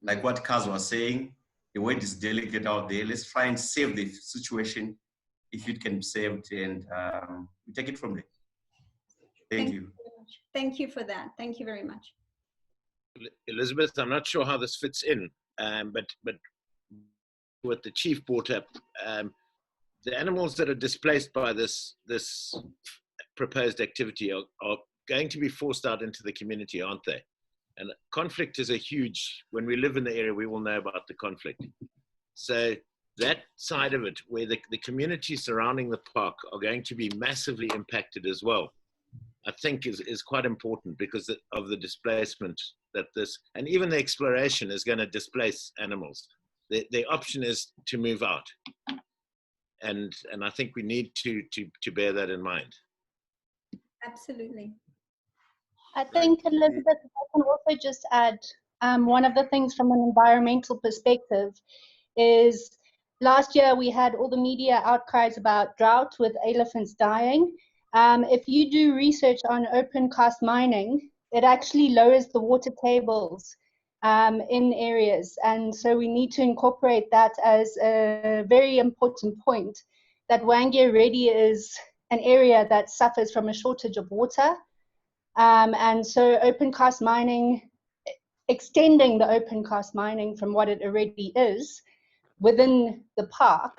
Like what Kaz was saying, the word is delicate out there. Let's try and save the situation if it can be saved, and we take it from there. Thank you. Thank you for that. Thank you very much. Elizabeth, I'm not sure how this fits in, but what the chief brought up, the animals that are displaced by this proposed activity are going to be forced out into the community, aren't they? And conflict is a huge, when we live in the area, we all know about the conflict. So that side of it, where the communities surrounding the park are going to be massively impacted as well, I think is quite important because of the displacement that this, and even the exploration is going to displace animals. The option is to move out. And I think we need to bear that in mind. Absolutely. I think, Elizabeth, if I can also just add, one of the things from an environmental perspective is last year we had all the media outcries about drought with elephants dying. If you do research on open cast mining, it actually lowers the water tables in areas. And so we need to incorporate that as a very important point, that Hwange already is an area that suffers from a shortage of water. And so open cast mining, extending the open cast mining from what it already is within the park,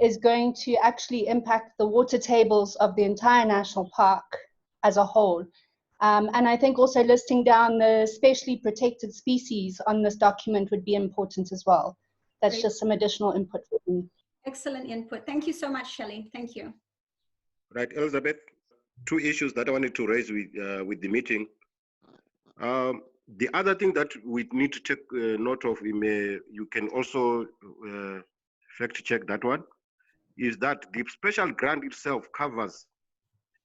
is going to actually impact the water tables of the entire national park as a whole. And I think also listing down the specially protected species on this document would be important as well. That's Great. just some additional input for me. Excellent input. Thank you so much, Shelley. Thank you. Right, Elizabeth, two issues that I wanted to raise with the meeting. The other thing that we need to take note of, you can also fact check that one, is that the special grant itself covers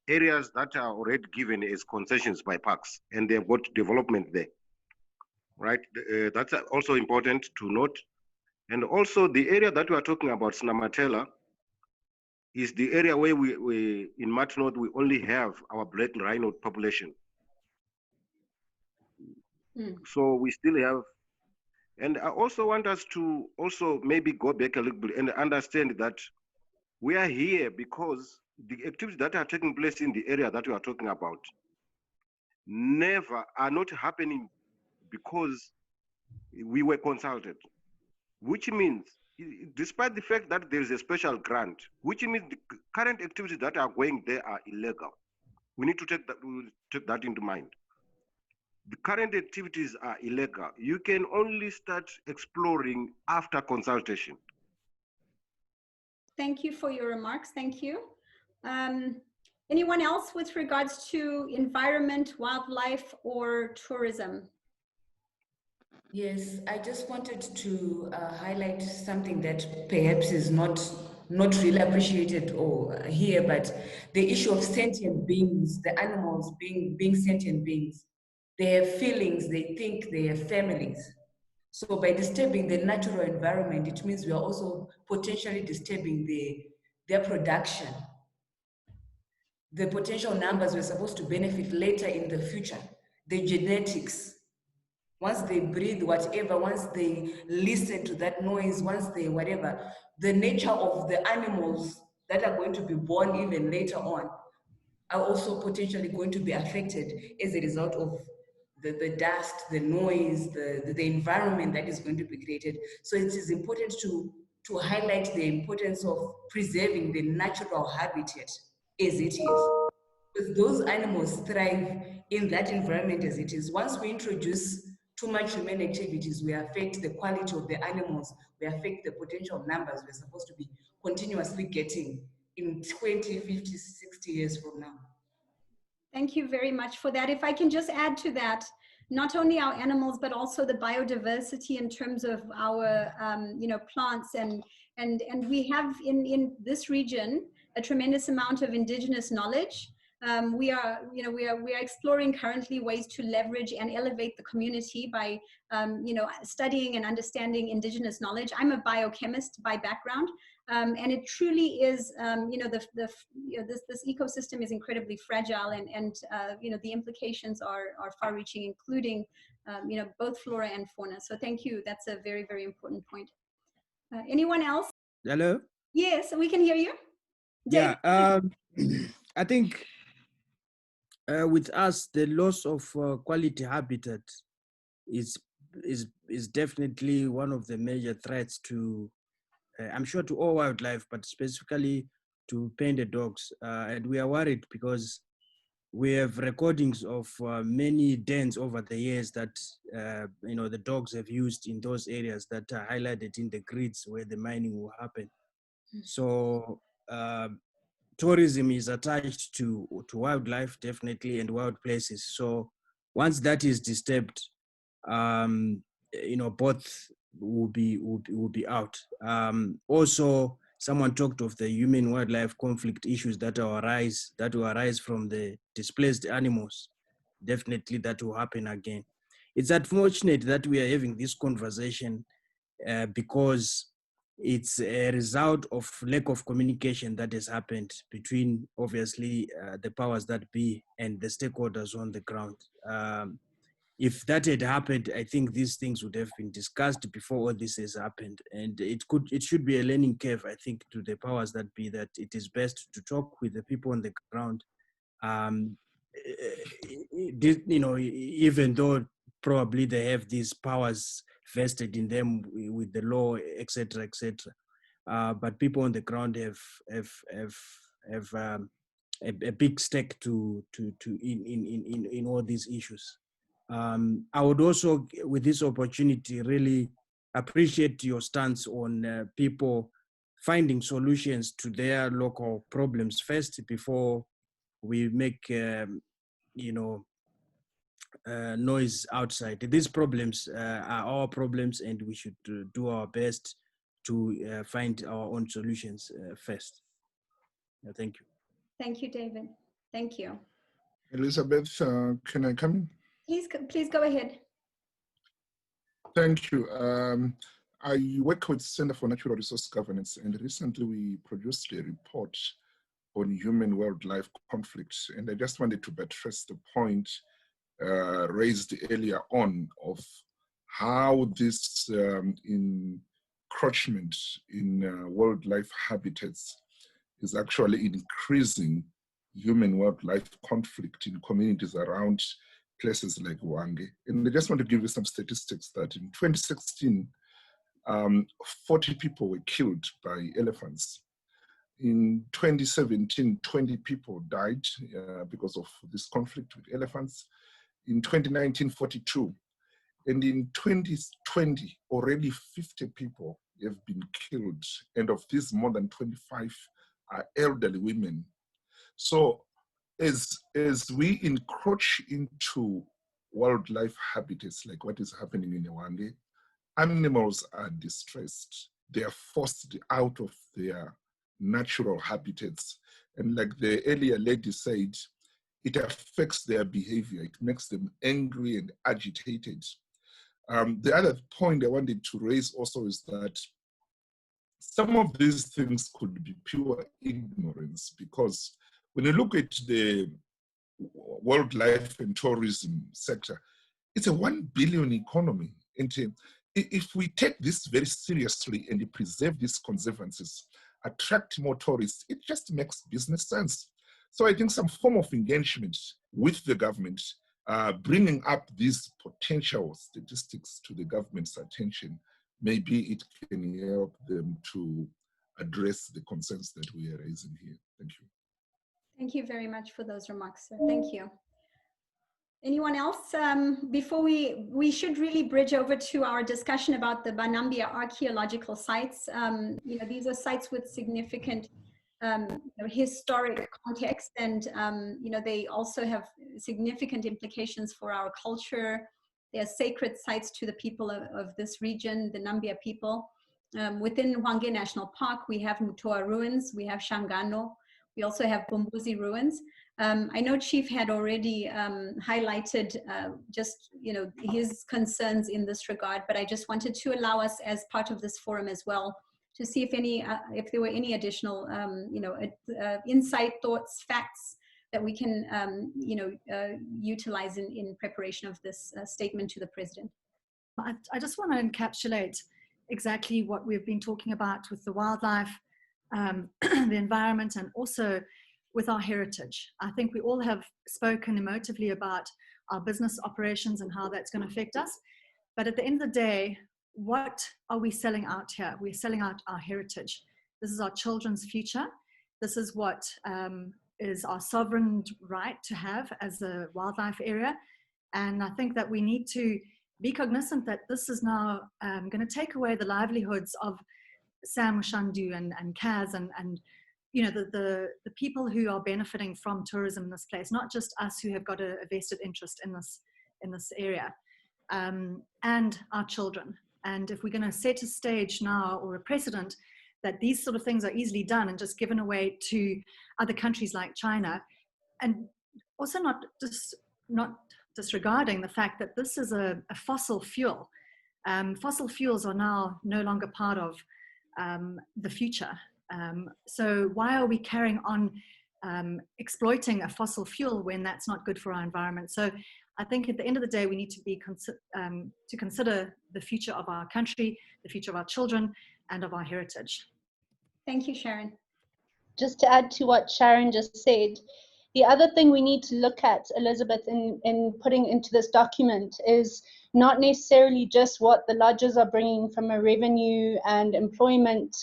areas that are already given as concessions by parks, and they've got development there, right? That's also important to note. And also the area that we are talking about, Sinamatella, is the area where we in March North, we only have our black rhino population. So we still have, and I also want us to also maybe go back a little bit and understand that we are here because the activities that are taking place in the area that we are talking about never are not happening because we were consulted, which means, despite the fact that there is a special grant, which means the current activities that are going there are illegal. We need to take that into mind. The current activities are illegal. You can only start exploring after consultation. Thank you for your remarks. Thank you. Anyone else with regards to environment, wildlife, or tourism? Yes, I just wanted to highlight something that perhaps is not really appreciated or here, but the issue of sentient beings, the animals being sentient beings. They have feelings, they think, they have families. So by disturbing the natural environment, it means we are also potentially disturbing their production. The potential numbers we're supposed to benefit later in the future, the genetics. Once they breathe, whatever, once they listen to that noise, once they whatever, the nature of the animals that are going to be born even later on are also potentially going to be affected as a result of the dust, the noise, the environment that is going to be created. So it is important to highlight the importance of preserving the natural habitat as it is. Because those animals thrive in that environment as it is. Once we introduce too much human activities, we affect the quality of the animals, we affect the potential numbers we're supposed to be continuously getting in 20, 50, 60 years from now. Thank you very much for that. If I can just add to that, not only our animals, but also the biodiversity in terms of our plants and we have in this region a tremendous amount of indigenous knowledge. We are exploring currently ways to leverage and elevate the community by studying and understanding indigenous knowledge. I'm a biochemist by background, and it truly is this ecosystem is incredibly fragile, and the implications are far-reaching, including both flora and fauna. So thank you. That's a very, very important point. Anyone else? Hello. Yes, we can hear you. Yeah, I think with us, the loss of quality habitat is definitely one of the major threats to, I'm sure, to all wildlife, but specifically to painted dogs. And we are worried because we have recordings of many dens over the years that the dogs have used in those areas that are highlighted in the grids where the mining will happen. So tourism is attached to wildlife, definitely, and wild places. So once that is disturbed, both will be out. Also, someone talked of the human wildlife conflict issues that will arise from the displaced animals. Definitely that will happen again. It's unfortunate that we are having this conversation because it's a result of lack of communication that has happened between, obviously, the powers that be and the stakeholders on the ground. If that had happened, I think these things would have been discussed before all this has happened. And it should be a learning curve, I think, to the powers that be, that it is best to talk with the people on the ground. Even though probably they have these powers vested in them with the law, etc., etc. But people on the ground have a big stake in all these issues. I would also, with this opportunity, really appreciate your stance on people finding solutions to their local problems first before we make noise outside. These problems are our problems, and we should do our best to find our own solutions first. Thank you. Thank you, David. Thank you. Elizabeth, can I come in? Please go ahead. Thank you. I work with Center for Natural Resource Governance, and recently we produced a report on human-wildlife conflicts. And I just wanted to buttress the point raised earlier on of how this encroachment in wildlife habitats is actually increasing human-wildlife conflict in communities around places like Hwange. And I just want to give you some statistics that in 2016, 40 people were killed by elephants. In 2017, 20 people died because of this conflict with elephants. In 2019, 42. And in 2020, already 50 people have been killed. And of these, more than 25 are elderly women. So as we encroach into wildlife habitats, like what is happening in Hwange, animals are distressed. They are forced out of their natural habitats. And like the earlier lady said, it affects their behavior. It makes them angry and agitated. The other point I wanted to raise also is that some of these things could be pure ignorance, because when you look at the wildlife and tourism sector, it's a 1 billion economy. And if we take this very seriously and preserve these conservancies, attract more tourists, it just makes business sense. So I think some form of engagement with the government, bringing up these potential statistics to the government's attention, maybe it can help them to address the concerns that we are raising here. Thank you. Thank you very much for those remarks, sir. Thank you. Anyone else? Before we should really bridge over to our discussion about the Banambia archaeological sites. These are sites with significant historic context, and they also have significant implications for our culture. They are sacred sites to the people of this region, the Nambia people. Within Hwange National Park, we have Mutoa ruins, we have Shangano, we also have Bumbuzi ruins. I know Chief had already highlighted his concerns in this regard, but I just wanted to allow us as part of this forum as well to see if there were any additional insight, thoughts, facts that we can utilize in preparation of this statement to the President. I just want to encapsulate exactly what we've been talking about with the wildlife, the environment, and also with our heritage. I think we all have spoken emotively about our business operations and how that's going to affect us. But at the end of the day, what are we selling out here? We're selling out our heritage. This is our children's future. This is what is our sovereign right to have as a wildlife area. And I think that we need to be cognizant that this is now going to take away the livelihoods of Sam Shandu and Kaz and you know, the people who are benefiting from tourism in this place, not just us who have got a vested interest in this area, and our children. And if we're going to set a stage now or a precedent that these sort of things are easily done and just given away to other countries like China, and also not disregarding the fact that this is a fossil fuel. Fossil fuels are now no longer part of the future. So why are we carrying on exploiting a fossil fuel when that's not good for our environment? So I think at the end of the day, we need to be to consider the future of our country, the future of our children, and of our heritage. Thank you, Sharon. Just to add to what Sharon just said, the other thing we need to look at, Elizabeth, in putting into this document is not necessarily just what the lodges are bringing from a revenue and employment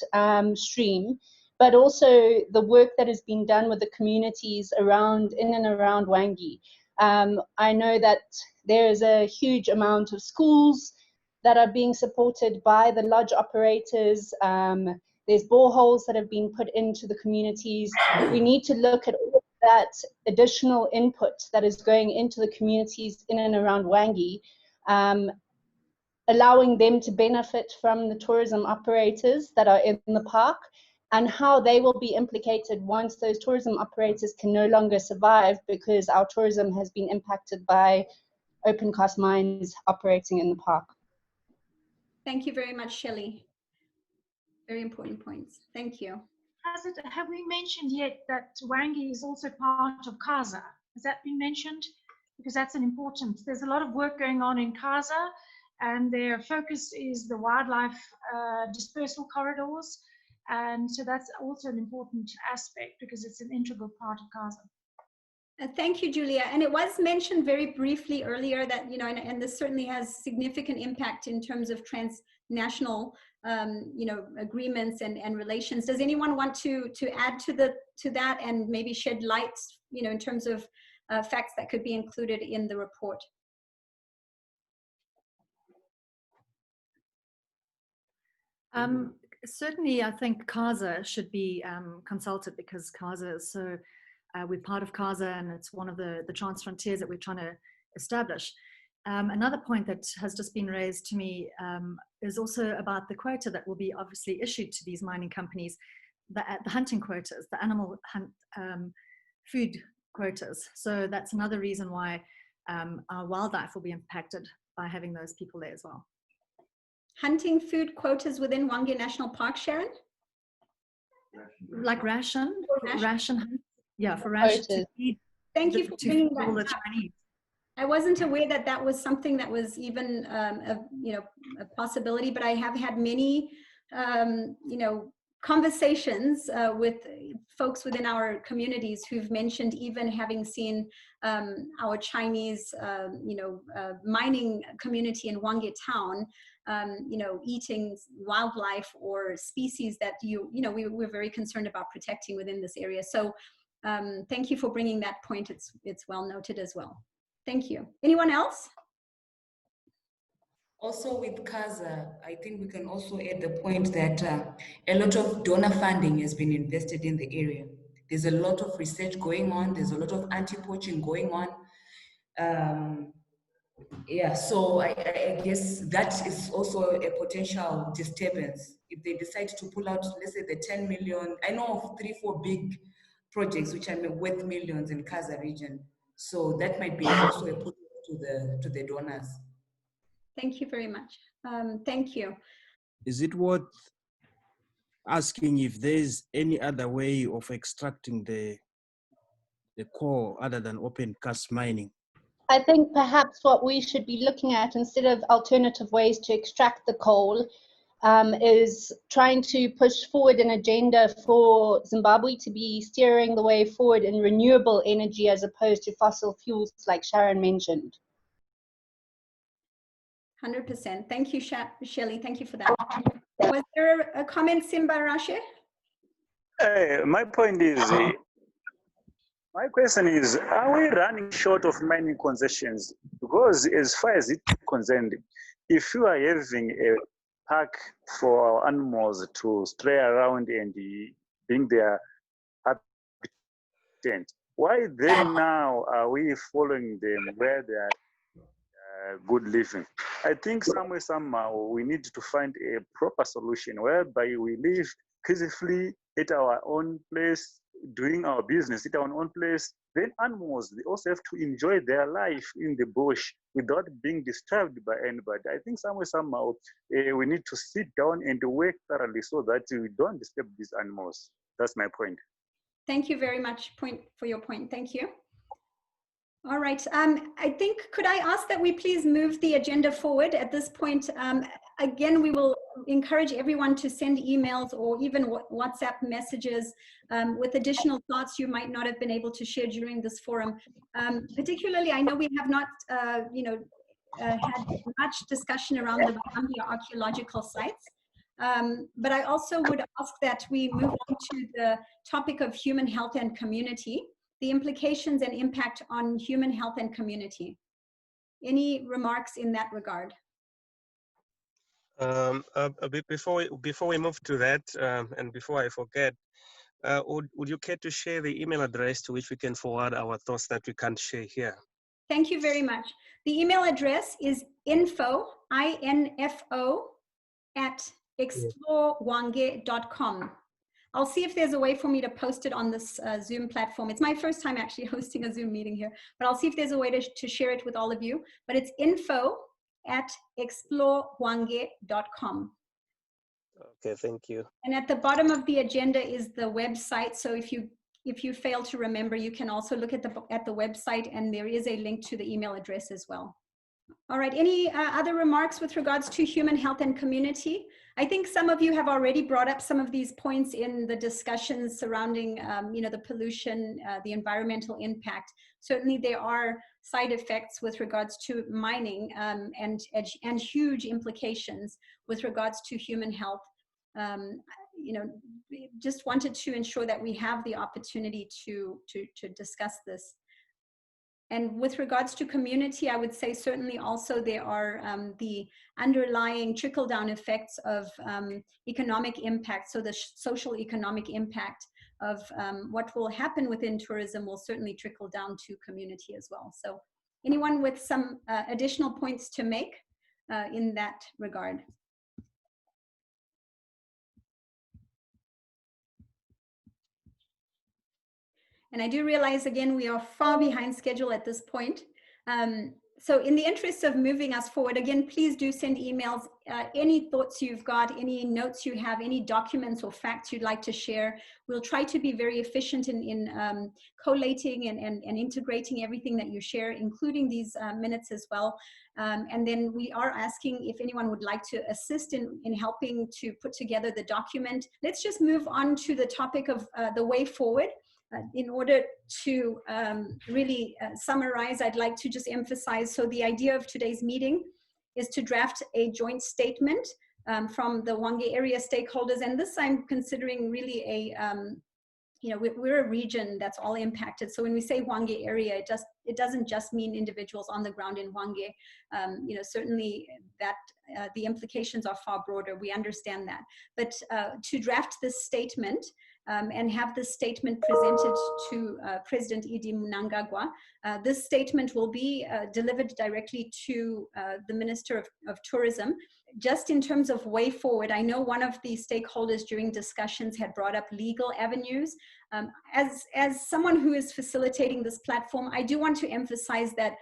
stream, but also the work that has been done with the communities in and around Hwange. I know that there is a huge amount of schools that are being supported by the lodge operators. There's boreholes that have been put into the communities. We need to look at all of that additional input that is going into the communities in and around Hwange, allowing them to benefit from the tourism operators that are in the park, and how they will be implicated once those tourism operators can no longer survive because our tourism has been impacted by open cast mines operating in the park. Thank you very much, Shelley. Very important points. Thank you. Have we mentioned yet that Hwange is also part of CASA? Has that been mentioned? Because that's an important, there's a lot of work going on in CASA, and their focus is the wildlife dispersal corridors. And so that's also an important aspect because it's an integral part of CASA. Thank you, Julia. And it was mentioned very briefly earlier that, you know, and this certainly has significant impact in terms of transnational, you know, agreements and relations. Does anyone want to add to that and maybe shed light, you know, in terms of facts that could be included in the report? Certainly, I think CASA should be consulted because CASA is so, we're part of CASA and it's one of the trans frontiers that we're trying to establish. Another point that has just been raised to me is also about the quota that will be obviously issued to these mining companies, the hunting quotas, the animal food quotas. So that's another reason why our wildlife will be impacted by having those people there as well. Hunting food quotas within Hwange National Park, Sharon? Like ration, yeah, for ration to feed. Thank you for bringing that all the up. Chinese. I wasn't aware that that was something that was even, you know, a possibility, but I have had many, you know, conversations with folks within our communities who've mentioned even having seen our Chinese, you know, mining community in Hwange town, you know, eating wildlife or species that you know, we're very concerned about protecting within this area. So thank you for bringing that point. It's well noted as well. Thank you. Anyone else? Also with CASA, I think we can also add the point that a lot of donor funding has been invested in the area. There's a lot of research going on. There's a lot of anti-poaching going on. Yeah, so I guess that is also a potential disturbance. If they decide to pull out, let's say the 10 million, I know of 3-4 big projects which are worth millions in CASA region. So that might be also a push to the donors. Thank you very much. Thank you. Is it worth asking if there's any other way of extracting the coal other than open cast mining? I think perhaps what we should be looking at instead of alternative ways to extract the coal is trying to push forward an agenda for Zimbabwe to be steering the way forward in renewable energy as opposed to fossil fuels like Sharon mentioned. 100%. Thank you, Shelley. Thank you for that. Was there a comment, Simba Rashe? My point is, My question is, are we running short of mining concessions? Because as far as it's concerned, if you are having a park for our animals to stray around and being their habitat, why then now are we following them where they are good living? I think somewhere, somehow, we need to find a proper solution whereby we live peacefully at our own place, doing our business at our own place. Then animals, they also have to enjoy their life in the bush without being disturbed by anybody. I think somewhere, somehow, we need to sit down and work thoroughly so that we don't disturb these animals. That's my point. Thank you very much for your point. Thank you. All right. I think, could I ask that we please move the agenda forward at this point? Again, we will encourage everyone to send emails or even WhatsApp messages with additional thoughts you might not have been able to share during this forum. Particularly, I know we have not, had much discussion around the Zambia archaeological sites. But I also would ask that we move on to the topic of human health and community, the implications and impact on human health and community. Any remarks in that regard? Before we move to that, and before I forget, would you care to share the email address to which we can forward our thoughts that we can't share here? Thank you very much. The email address is info, I-N-F-O, @explorehwange.com. I'll see if there's a way for me to post it on this Zoom platform. It's my first time actually hosting a Zoom meeting here, but I'll see if there's a way to share it with all of you. But it's info@explorehwange.com. Okay, thank you. And at the bottom of the agenda is the website. So if you fail to remember, you can also look at the website, and there is a link to the email address as well. All right, any other remarks with regards to human health and community? I think some of you have already brought up some of these points in the discussions surrounding the pollution, the environmental impact. Certainly there are side effects with regards to mining and huge implications with regards to human health. Just wanted to ensure that we have the opportunity to discuss this. And with regards to community, I would say certainly also there are the underlying trickle-down effects of economic impact. So the social economic impact of what will happen within tourism will certainly trickle down to community as well. So anyone with some additional points to make in that regard? And I do realize, again, we are far behind schedule at this point. So in the interest of moving us forward, again, please do send emails, any thoughts you've got, any notes you have, any documents or facts you'd like to share. We'll try to be very efficient in collating and integrating everything that you share, including these minutes as well. And then we are asking if anyone would like to assist in helping to put together the document. Let's just move on to the topic of the way forward. In order to really summarize, I'd like to just emphasize, so the idea of today's meeting is to draft a joint statement from the Hwange Area Stakeholders, and this I'm considering really a, we're a region that's all impacted. So when we say Hwange Area, it doesn't just mean individuals on the ground in Hwange. Certainly that the implications are far broader, we understand that. But to draft this statement, and have this statement presented to President Idi Mnangagwa. This statement will be delivered directly to the Minister of Tourism. Just in terms of way forward, I know one of the stakeholders during discussions had brought up legal avenues. As someone who is facilitating this platform, I do want to emphasize that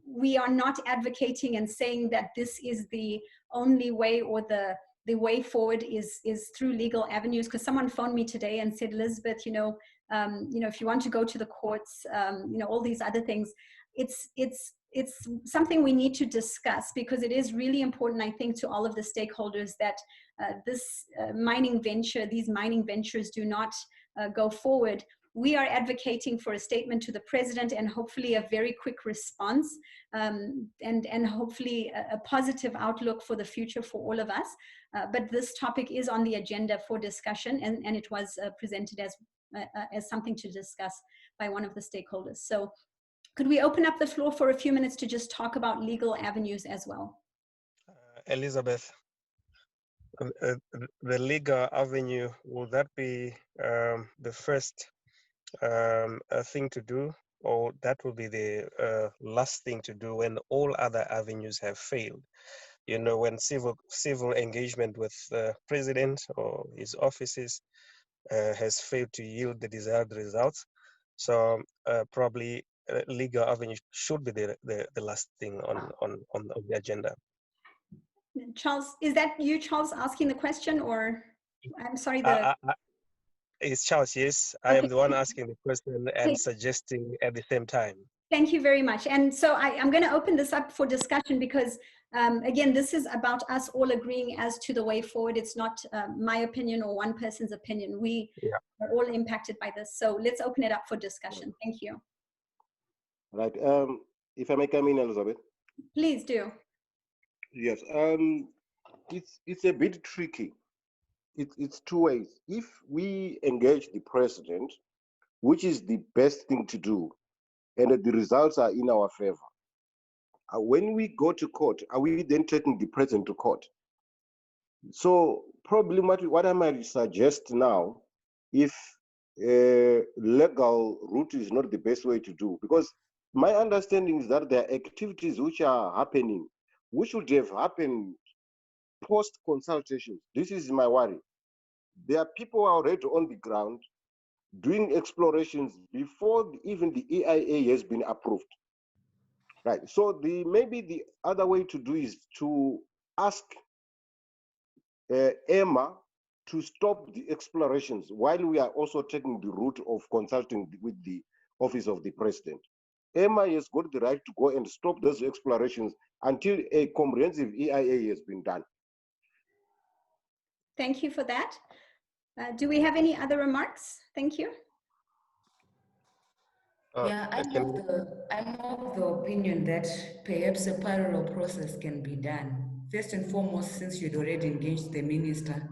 we are not advocating and saying that this is the only way or the way forward is through legal avenues, because someone phoned me today and said, Elizabeth, if you want to go to the courts, all these other things, it's something we need to discuss, because it is really important, I think, to all of the stakeholders that these mining ventures do not go forward. We are advocating for a statement to the president and hopefully a very quick response and hopefully a positive outlook for the future for all of us. But this topic is on the agenda for discussion, and it was presented as something to discuss by one of the stakeholders. So could we open up the floor for a few minutes to just talk about legal avenues as well? Elizabeth, the legal avenue, will that be the first thing to do, or that will be the last thing to do when all other avenues have failed? You know, when civil engagement with the president or his offices has failed to yield the desired results. So probably legal avenue should be the last thing on the agenda. Charles, is that you, Charles, asking the question, or I'm sorry, it's Charles, yes. I am the one asking the question and suggesting at the same time. Thank you very much. And so I'm going to open this up for discussion because, again, this is about us all agreeing as to the way forward. It's not my opinion or one person's opinion. We are all impacted by this. So let's open it up for discussion. Thank you. Right. If I may come in, Elizabeth. Please do. Yes. It's a bit tricky. It's two ways. If we engage the president, which is the best thing to do, and the results are in our favor, when we go to court, are we then taking the president to court? So probably what I might suggest now, if legal route is not the best way to do, because my understanding is that there are activities which are happening, which should have happened post-consultation. This is my worry. There are people already on the ground doing explorations before even the EIA has been approved. Right. So maybe the other way to do is to ask EMA to stop the explorations while we are also taking the route of consulting with the Office of the President. EMA has got the right to go and stop those explorations until a comprehensive EIA has been done. Thank you for that. Do we have any other remarks? Thank you. Yeah, I'm of the opinion that perhaps a parallel process can be done. First and foremost, since you'd already engaged the minister,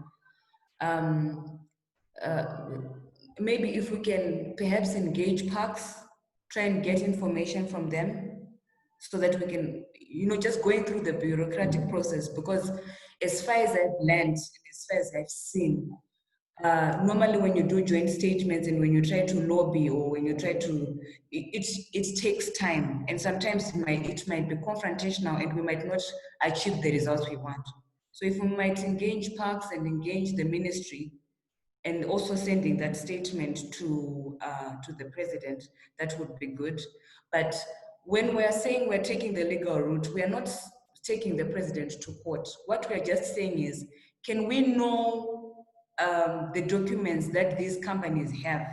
maybe if we can perhaps engage parks, try and get information from them so that we can, just going through the bureaucratic process, because as far as I've learned, as far as I've seen, normally when you do joint statements and when you try to lobby or when you try to, it takes time, and sometimes it might be confrontational and we might not achieve the results we want. So if we might engage parks and engage the ministry and also sending that statement to the president, that would be good. But when we're saying we're taking the legal route, we are not taking the president to court. What we're just saying is, can we know the documents that these companies have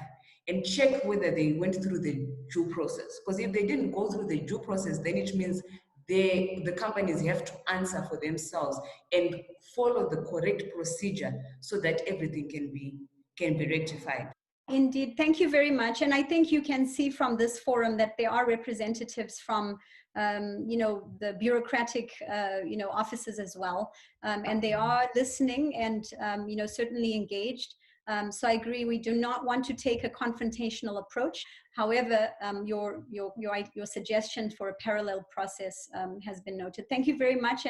and check whether they went through the due process? Because if they didn't go through the due process, then it means the companies have to answer for themselves and follow the correct procedure so that everything can be rectified. Indeed, thank you very much. And I think you can see from this forum that there are representatives from the bureaucratic, offices as well. And they are listening and, certainly engaged. So I agree, we do not want to take a confrontational approach. However, your suggestion for a parallel process has been noted. Thank you very much.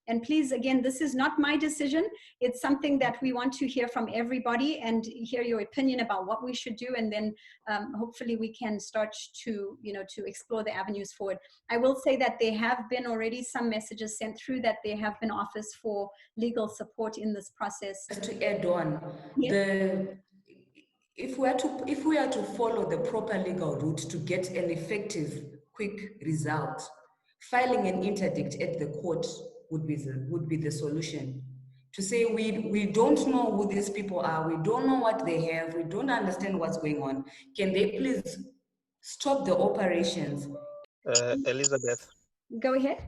And please, again, this is not my decision. It's something that we want to hear from everybody and hear your opinion about what we should do. And then hopefully we can start to explore the avenues forward. I will say that there have been already some messages sent through that there have been offers for legal support in this process. To add on, yes. If we are to follow the proper legal route to get an effective, quick result, filing an interdict at the court would be the solution. To say we don't know who these people are, we don't know what they have, we don't understand what's going on. Can they please stop the operations? Elizabeth. Go ahead.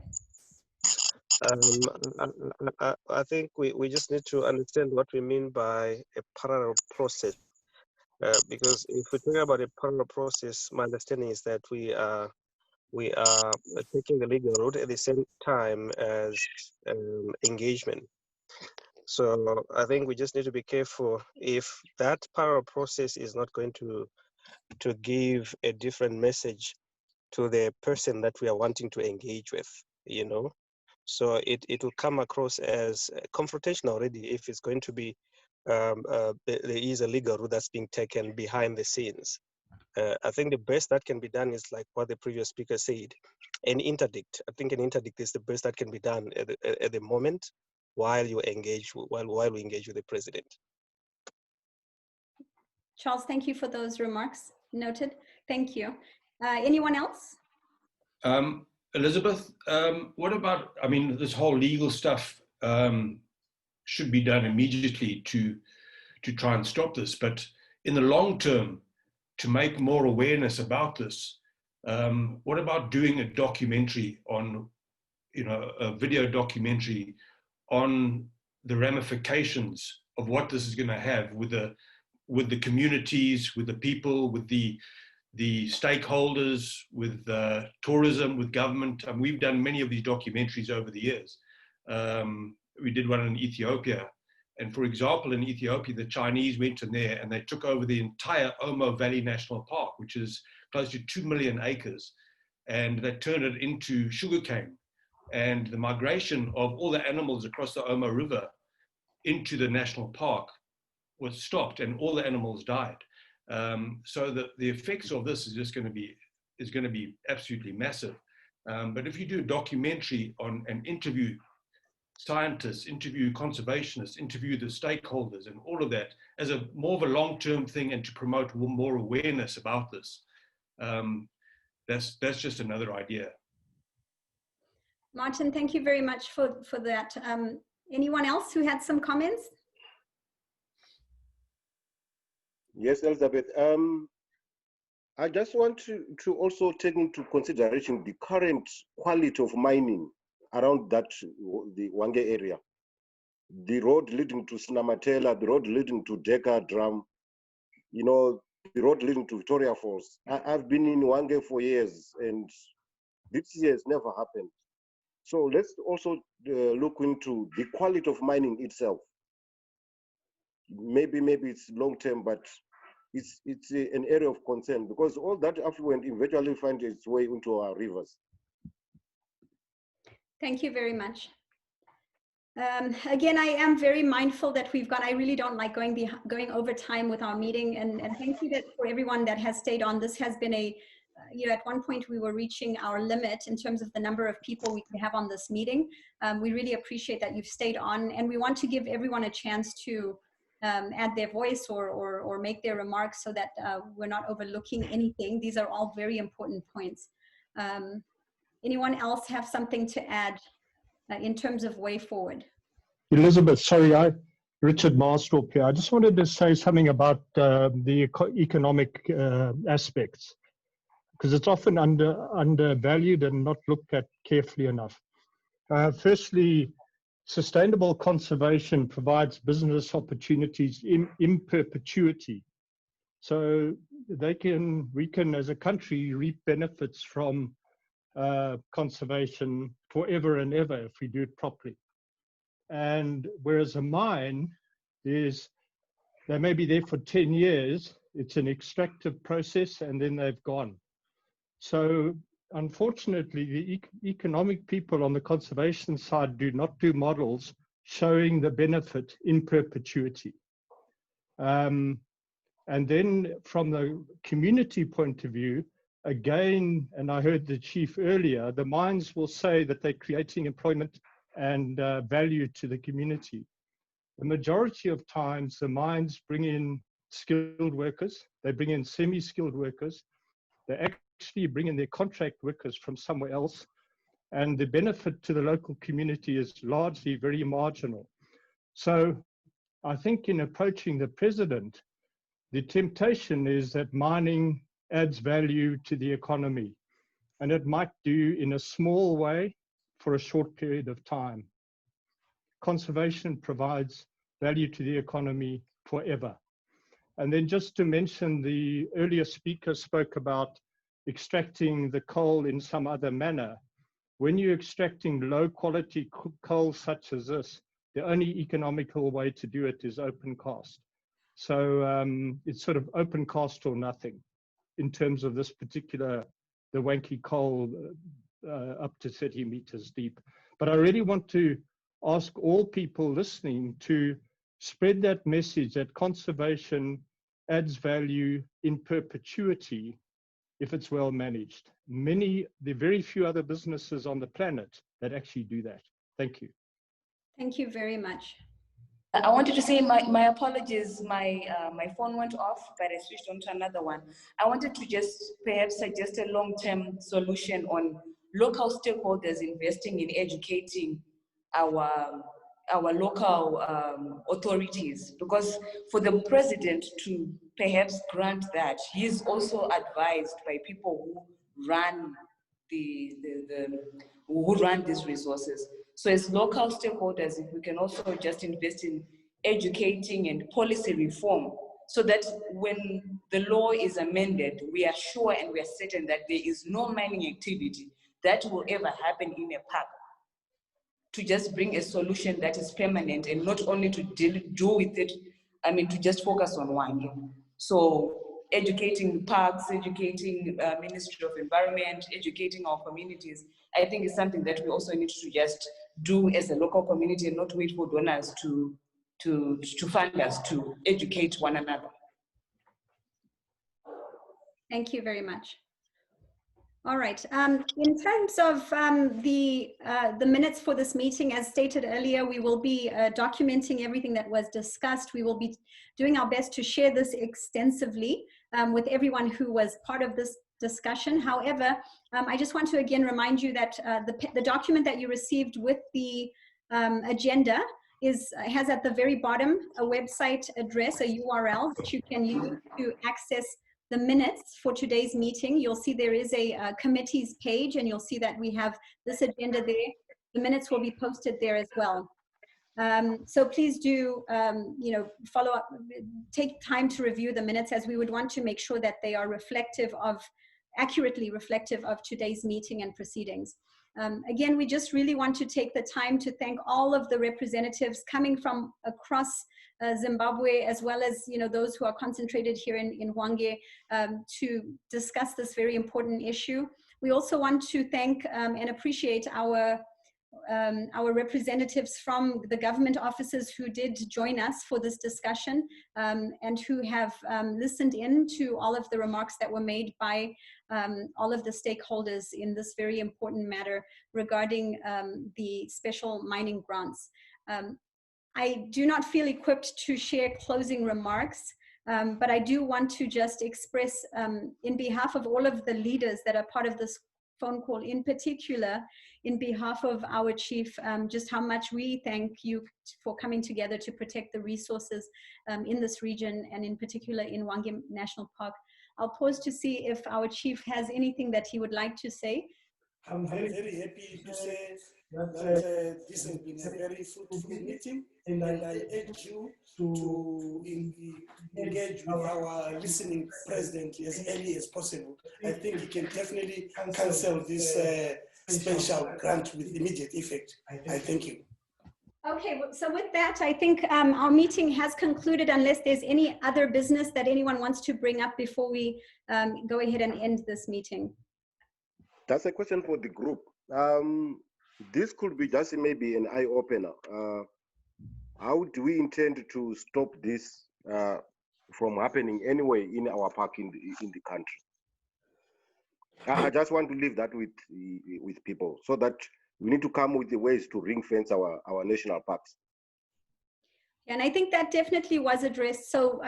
I think we just need to understand what we mean by a parallel process. Because if we talk about a parallel process, my understanding is that we are taking the legal route at the same time as engagement. So I think we just need to be careful if that parallel process is not going to give a different message to the person that we are wanting to engage with, you know. So it will come across as confrontation already if it's going to be there is a legal route that's being taken behind the scenes. I think the best that can be done is like what the previous speaker said, an interdict. I think an interdict is the best that can be done at the moment while you engage, while we engage with the president. Charles, thank you for those remarks. Noted. Thank you. Anyone else? Elizabeth, what about, I mean, this whole legal stuff should be done immediately to try and stop this, but in the long term, to make more awareness about this, what about doing a documentary on, you know, a video documentary on the ramifications of what this is going to have with the communities, with the people, with the stakeholders, with tourism, with government. And we've done many of these documentaries over the years. We did one in Ethiopia. And for example, in Ethiopia, the Chinese went in there and they took over the entire Omo Valley National Park, which is close to 2 million acres. And they turned it into sugarcane. And the migration of all the animals across the Omo River into the national park was stopped and all the animals died. So the effects of this is just going to be absolutely massive. But if you do a documentary on and interview scientists, interview conservationists, interview the stakeholders and all of that as a more of a long-term thing and to promote more awareness about this, that's just another idea. Martin, thank you very much for that. Anyone else who had some comments? Yes, Elizabeth. I just want to also take into consideration the current quality of mining around the Hwange area. The road leading to Sinamatella, the road leading to Deka Drum, you know, the road leading to Victoria Falls. I've been in Hwange for years and this has never happened. So let's also look into the quality of mining itself. Maybe it's long term, but it's an area of concern because all that affluent eventually finds its way into our rivers. Thank you very much. Again, I am very mindful that I really don't like going over time with our meeting, and thank you for everyone that has stayed on. This has been you know, at one point we were reaching our limit in terms of the number of people we can have on this meeting. We really appreciate that you've stayed on, and we want to give everyone a chance to add their voice or make their remarks so that we're not overlooking anything. These are all very important points. Anyone else have something to add in terms of way forward? Elizabeth, sorry, Richard Marstorp here. I just wanted to say something about the economic aspects, because it's often undervalued and not looked at carefully enough. Firstly, sustainable conservation provides business opportunities in perpetuity. So we can as a country reap benefits from conservation forever and ever if we do it properly. And whereas a mine they may be there for 10 years, it's an extractive process and then they've gone. So unfortunately, the economic people on the conservation side do not do models showing the benefit in perpetuity. And then from the community point of view, again, and I heard the chief earlier, the mines will say that they're creating employment and value to the community. The majority of times, the mines bring in skilled workers, they bring in semi-skilled workers, they actually bring in their contract workers from somewhere else, and the benefit to the local community is largely very marginal. So I think in approaching the president, the temptation is that mining adds value to the economy, and it might do in a small way for a short period of time. Conservation provides value to the economy forever. And then just to mention, the earlier speaker spoke about extracting the coal in some other manner. When you're extracting low quality coal such as this, the only economical way to do it is open cast. So it's sort of open cast or nothing in terms of this particular, the Hwange coal up to 30 meters deep. But I really want to ask all people listening to spread that message that conservation adds value in perpetuity if it's well managed. There are very few other businesses on the planet that actually do that. Thank you. Thank you very much. I wanted to say my apologies, my phone went off, but I switched on to another one. I wanted to just perhaps suggest a long-term solution on local stakeholders investing in educating our local authorities, because for the president to perhaps grant that, he is also advised by people who run who run these resources. So as local stakeholders, if we can also just invest in educating and policy reform, so that when the law is amended, we are sure and we are certain that there is no mining activity that will ever happen in a park, to just bring a solution that is permanent and not only to do with it, to just focus on Hwange. So educating parks, educating Ministry of Environment, educating our communities, I think is something that we also need to just do as a local community and not wait for donors to fund us to educate one another. Thank you very much. All right. In terms of the minutes for this meeting, as stated earlier, we will be documenting everything that was discussed. We will be doing our best to share this extensively with everyone who was part of this discussion. However, I just want to again remind you that the document that you received with the agenda has at the very bottom a website address, a URL that you can use to access the minutes for today's meeting. You'll see there is a committees page, and you'll see that we have this agenda there. The minutes will be posted there as well. So please do, follow up, take time to review the minutes, as we would want to make sure that they are accurately reflective of today's meeting and proceedings. Again, we just really want to take the time to thank all of the representatives coming from across Zimbabwe, as well as those who are concentrated here in Hwange to discuss this very important issue. We also want to thank and appreciate our representatives from the government offices who did join us for this discussion and who have listened in to all of the remarks that were made by all of the stakeholders in this very important matter regarding the special mining grants. I do not feel equipped to share closing remarks, but I do want to just express in behalf of all of the leaders that are part of this phone call, in particular, in behalf of our chief, just how much we thank you for coming together to protect the resources in this region, and in particular in Hwange National Park. I'll pause to see if our chief has anything that he would like to say. I'm very, very happy to say that this has been a very fruitful meeting, and I urge you to engage with our listening president as early as possible. I think he can definitely cancel this special grant with immediate effect. I thank you. Okay, so with that, I think our meeting has concluded, unless there's any other business that anyone wants to bring up before we go ahead and end this meeting. That's a question for the group. This could be just maybe an eye-opener. How do we intend to stop this from happening anyway in our park in the country? I just want to leave that with people, so that we need to come with the ways to ring fence our national parks. And I think that definitely was addressed. So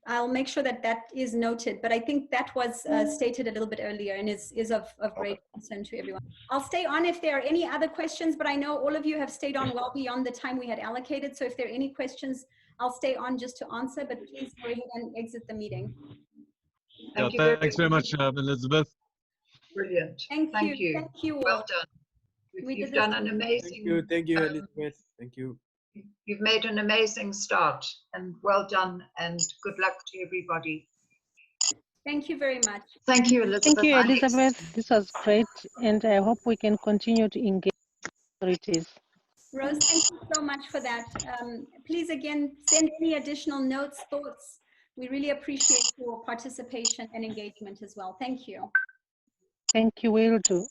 I'll make sure that that is noted. But I think that was stated a little bit earlier and is of great concern to everyone. I'll stay on if there are any other questions, but I know all of you have stayed on well beyond the time we had allocated. So if there are any questions, I'll stay on just to answer, but please go ahead and exit the meeting. Thanks very much, Elizabeth. Brilliant. Thank you. Thank you all. Well done. You've done an amazing. Thank you, Elizabeth. Thank you. You've made an amazing start, and well done, and good luck to everybody. Thank you very much. Thank you, Elizabeth. Thank you, Elizabeth. This was great, and I hope we can continue to engage authorities. Rose, thank you so much for that. Please, again, send any additional notes, thoughts. We really appreciate your participation and engagement as well. Thank you. Thank you, will do.